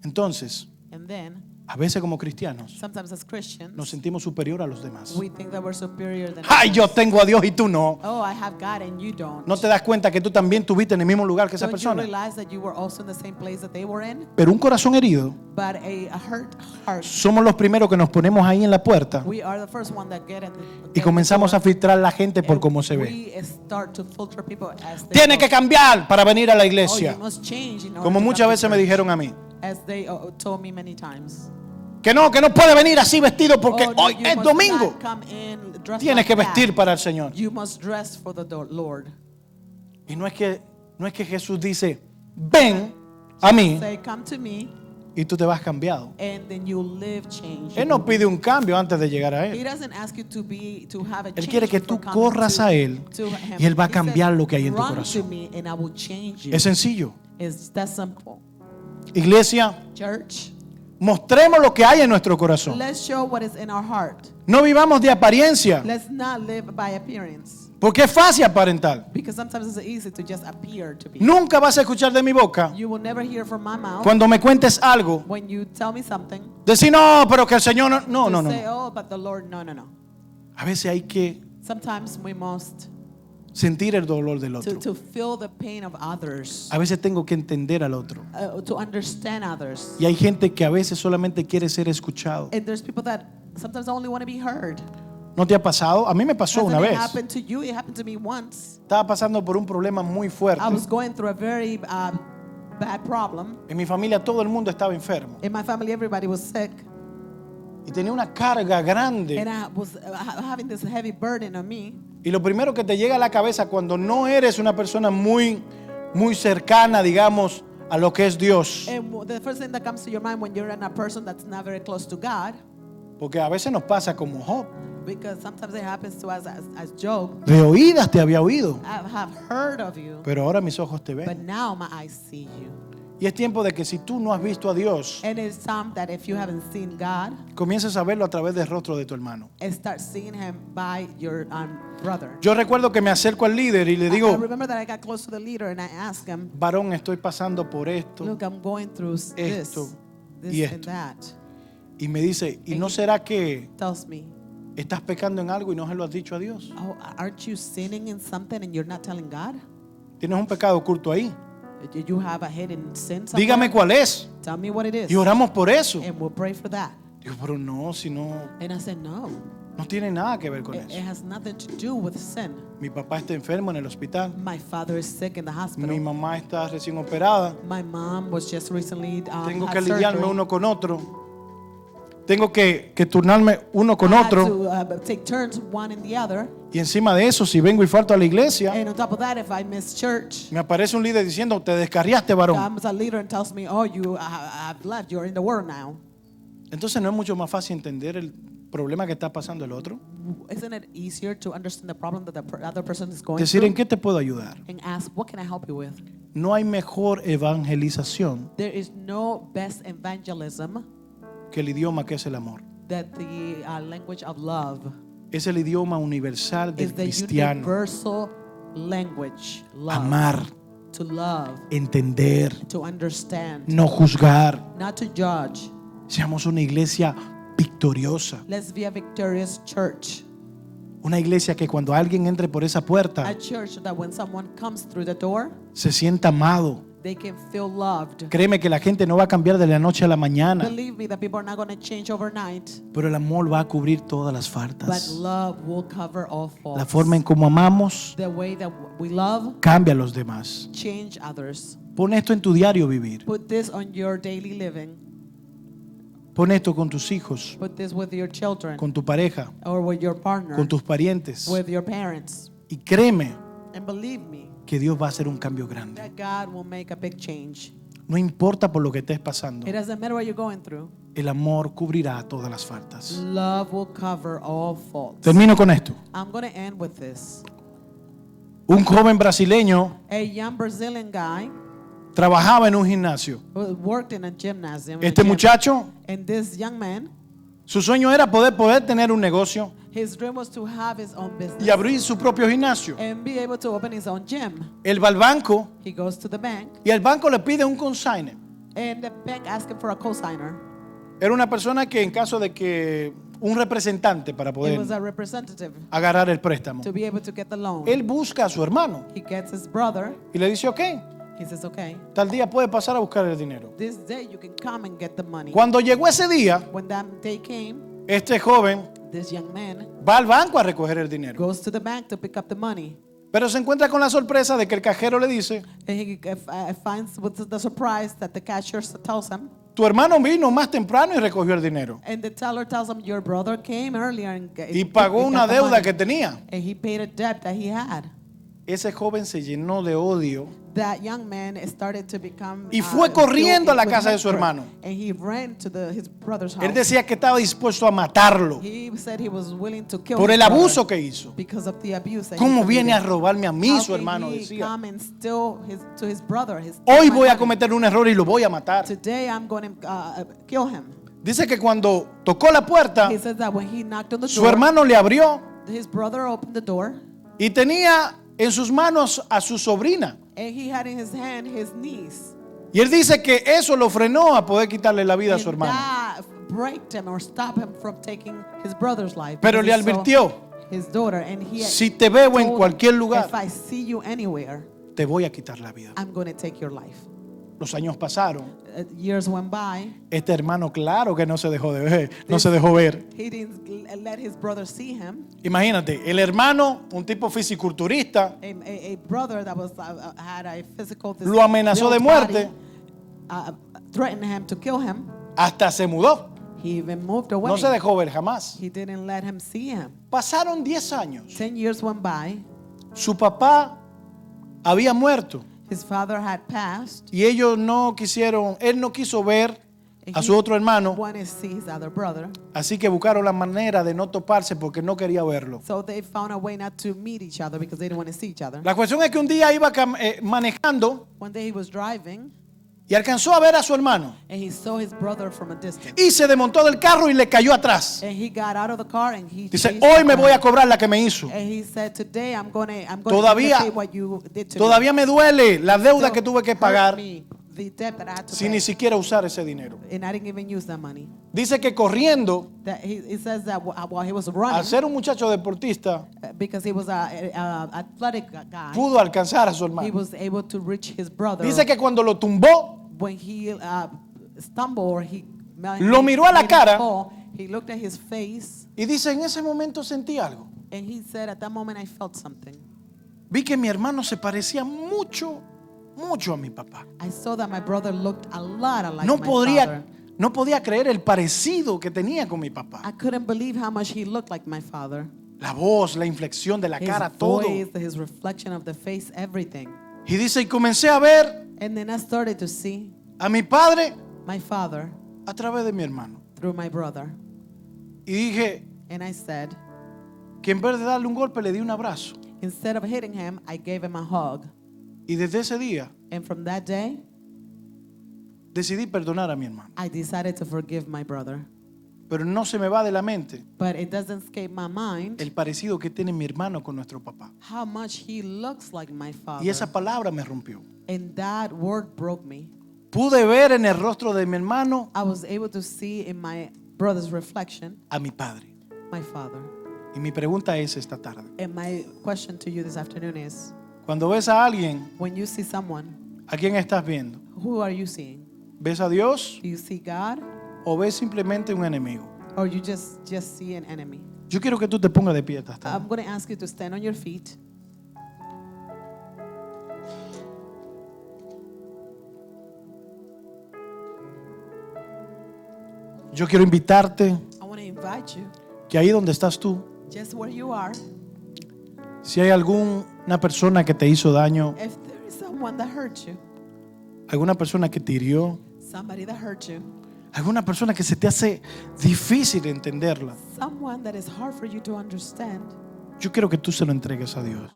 Entonces, And then, a veces como cristianos sometimes as Christians, nos sentimos superior a los demás. we think that we're superior than ¡Ay, others. yo tengo a Dios y tú no! Oh, I have God and you don't. No te das cuenta que tú también tuviste en el mismo lugar que esa Don't you persona. realize that you were also in the same place that they were in? Pero un corazón herido, But a hurt heart. somos los primeros que nos ponemos ahí en la puerta We are the first one that get at y comenzamos a filtrar a la gente por cómo se ve. We start to filter people as they Tiene que look. cambiar para venir a la Oh, iglesia. you must change in order Como to muchas come to veces me church. dijeron a mí. As they told me many times. Que no puede venir así vestido porque Oh, no, hoy you es must domingo. not come in dressed Tienes like que that. vestir para el Señor. You must dress for the Lord. Y no es que Jesús dice, ven a mí Say, come to me, y tú te vas cambiado. and then you'll live change. Él no pide un cambio antes de llegar a He Él. doesn't ask you to have a Él change quiere que before tú coming corras a Él to him. y Él va a He cambiar said, lo que hay en tu "Run corazón". to me and I will change you. Es sencillo. It's that simple. Iglesia, Church, mostremos lo que hay en nuestro corazón. let's show what is in our heart. No vivamos de apariencia, Let's not live by appearance. porque es fácil aparentar. Because sometimes it's easy to just appear to be. Nunca vas a escuchar de mi boca, You will never hear from my mouth cuando me cuentes algo, when you tell me something. decir, no, pero que el Señor no. to No, no, say, no. oh, but the Lord, no. A veces hay que Sometimes we must sentir el dolor del otro. to feel the pain of others, A veces tengo que entender al otro. to understand others. Y hay gente que a veces solamente quiere ser escuchado. And there's people that sometimes only want to be heard. ¿No te ha pasado? A mí me pasó una Hasn't it vez. happened to you? It happened to me once. Estaba pasando por un problema muy fuerte. I was going through a very bad problem. En mi familia todo el mundo estaba enfermo. In my family, everybody was sick. Y tenía una carga grande. And I was having this heavy burden on me. Y lo primero que te llega a la cabeza cuando no eres una persona muy cercana, digamos, a lo que es Dios. And the first thing that comes to your mind when you're in a person that's not very close to God, Porque a veces nos pasa como Job. because sometimes it happens to us as Job. De oídas te había oído, I have heard of you, pero ahora mis ojos te but ven. now my eyes see you. Y es tiempo de que si tú no has visto a Dios, And it's time that if you haven't seen God, comiences a verlo a través del rostro de tu hermano. start seeing Him by your brother. Yo recuerdo que me acerco al líder y le I digo, remember that I got close to the leader and I asked him, varón, estoy pasando por esto. look, I'm going through Esto this y and esto. that. Y me dice, ¿y no será que Tells me, estás pecando en algo y no se lo has dicho a Dios? oh, aren't you sinning in something and you're not telling God? Tienes un pecado oculto ahí. You have a hidden sin somewhere? Dígame cuál es. Tell me what it is. Y oramos por eso. And we'll pray for that. Digo, pero no, si no And I said, no, tiene nada que ver con it eso. has nothing to do with sin. Mi papá está enfermo en el hospital. My father is sick in the hospital. Mi mamá está recién operada. My mom was just recently Tengo had que lidiarme surgery. uno con otro. tengo que turnarme uno con I had otro. to take turns one in the other. Y encima de eso, si vengo y falto a la iglesia, And on top of that, if I miss church, me aparece un líder diciendo, te descarriaste, varón. comes a leader and tells me, oh, you have left, you're in the world now. Entonces, ¿no es mucho más fácil entender el problema que está pasando el otro? Isn't it easier to understand the problem that the other person is going Decir, ¿en through? qué te puedo ayudar? And ask, what can I help you with? No hay mejor evangelización There is no best evangelism que el idioma que es el amor. that the language of love Es el idioma universal del is the cristiano. universal language. Love. Amar, To love, entender, to understand, no juzgar. not to judge. Seamos una iglesia victoriosa. Let's be a victorious church. Una iglesia que cuando alguien entre por esa A puerta church that when someone comes through the door, se sienta amado. they can feel loved. Créeme que la gente no va a cambiar de la noche a la mañana, Believe me, that people are not going to change overnight, pero el amor va a cubrir todas las but faltas. love will cover all faults. La forma en cómo amamos The way that we love, cambia a los demás. change others. Pon esto en tu diario vivir. Put this on your daily living. Pon esto con tus hijos, Put this with your children, con tu pareja, or with your partner, con tus parientes. with your parents. Y créeme And believe me, que Dios va a hacer un cambio grande. that God will make a big change. No importa por lo que estés pasando, It doesn't matter what you're going through. el amor cubrirá todas las faltas. Love will cover all faults. Termino con esto. I'm going to end with this. Un joven brasileño A young Brazilian guy trabajaba en un gimnasio. who worked in a gymnasium. in a Este gym. muchacho, And this young man, su sueño era poder tener un negocio his dream was to have his own business y abrir su propio gimnasio. and be able to open his own gym. Él va al banco He goes to the bank, y el banco le pide un consigne. and the bank asks him for a cosigner. Era una persona que en caso de que un representante para It poder was a representative agarrar el préstamo, to be able to get the loan. él busca a su hermano He gets his brother. y le dice, ok, He says, okay, tal día puede pasar a buscar el dinero. this day you can come and get the money. Cuando llegó ese día, When that day came, este joven this young man va al banco a recoger el dinero. goes to the bank to pick up the money. Pero se encuentra con la sorpresa de que el cajero le dice, And he finds with the surprise that the cashier tells him, tu hermano vino más temprano y recogió el dinero. and the teller tells him, your brother came earlier and Y pagó una deuda que tenía. and he paid a debt that he had. Ese joven se llenó de odio That young man started to become y fue corriendo a la casa de su hermano. And he ran to his brother's house. Él decía que estaba dispuesto a matarlo He said he was willing to kill por his el brother abuso que hizo. because of the abuse that ¿Cómo he viene a committed. robarme a mí, How su can hermano? he Decía. come and steal to his brother? Hoy my voy a money? cometer un error y lo voy a matar. Today I'm going to kill him. Dice que cuando tocó la puerta, He says that when he knocked on the su door, hermano le abrió his brother opened the door, y tenía en sus manos a su sobrina. and he had in his hand his niece. Y él dice que eso lo frenó a poder quitarle la vida a su And hermano. that braked him or stopped him from taking his brother's life. Pero because le he saw advirtió, his daughter, and he si te veo en told him, cualquier lugar, if I see you anywhere, te voy a quitar la vida. I'm going to take your life. Los años pasaron. Years went by. Este hermano, claro que no se dejó de ver, no se dejó ver. He didn't let his brother see him. Imagínate, el hermano, un tipo fisiculturista, A brother that was had a physical lo amenazó de built muerte. body, threatened him to kill him. hasta se mudó. He even moved away. No se dejó ver jamás. He didn't let him see him. Pasaron 10 años. 10 years went by. Su papá había muerto His father had passed. y ellos no quisieron, él no quiso ver And a su otro hermano, wanted to see his other brother. así que buscaron la manera de no toparse porque no quería verlo. So they found a way not to meet each other because they didn't want to see each other. La cuestión es que un día iba manejando One day he was driving y alcanzó a ver a su hermano and he saw his brother from a distance. y se desmontó del carro y le cayó atrás. And he got out of the car and he Dice, chased hoy the me voy a car. cobrar la que me hizo. And he said, today I'm going to Todavía- pay what you did to Todavía me duele la me. deuda Still que tuve que hurt pagar me, the debt that I had to sin pay. ni siquiera usar ese dinero. And I didn't even use that money. Dice que corriendo, That he says that while he was al running, ser un muchacho deportista, because he was a athletic guy, pudo alcanzar a su he hermano. was able to reach his brother. Dice que cuando lo tumbó, When he stumbled or he Lo miró a la made him cara. fall, he looked at his face y dice, en ese momento sentí algo. and he said, at that moment I felt something. Vi que mi hermano se parecía mucho a mi papá. I saw that my brother looked a lot alike No my podría, father. No podía creer el parecido que tenía con mi I papá. couldn't believe how much he looked like my father. La voz, la inflexión de la His cara, todo. voice, his reflection of the face, everything. Y dice, y comencé a ver And then I started to see a mi padre my father a través de mi hermano. through my brother. Y dije And I said, que en vez de darle un golpe, le di un abrazo. instead of hitting him, I gave him a hug. Y desde ese día And from that day, decidí perdonar a mi hermano. I decided to forgive my brother. Pero no se me va de la mente But it doesn't escape my mind el parecido que tiene mi hermano con nuestro papá. how much he looks like my father. Y esa palabra me rompió. And that word broke me. Pude ver en el rostro de mi hermano I was able to see in my brother's reflection a mi padre. my father. Y mi pregunta es esta tarde. And my question to you this afternoon is, Cuando ves a alguien, when you see someone, ¿a quién estás viendo? who are you seeing? ¿Ves a Dios Do you see God, o ves simplemente un enemigo? or you just see an enemy? Yo quiero que tú te pongas de pie esta tarde. I'm going to ask you to stand on your feet. Yo quiero invitarte I want to invite you, que ahí donde estás tú, just where you are, si hay alguna persona que te hizo daño, if there is someone that hurt you, alguna persona que te hirió, somebody that hurt you, alguna persona que se te hace difícil entenderla, someone that is hard for you to understand, yo quiero que tú se lo entregues a Dios.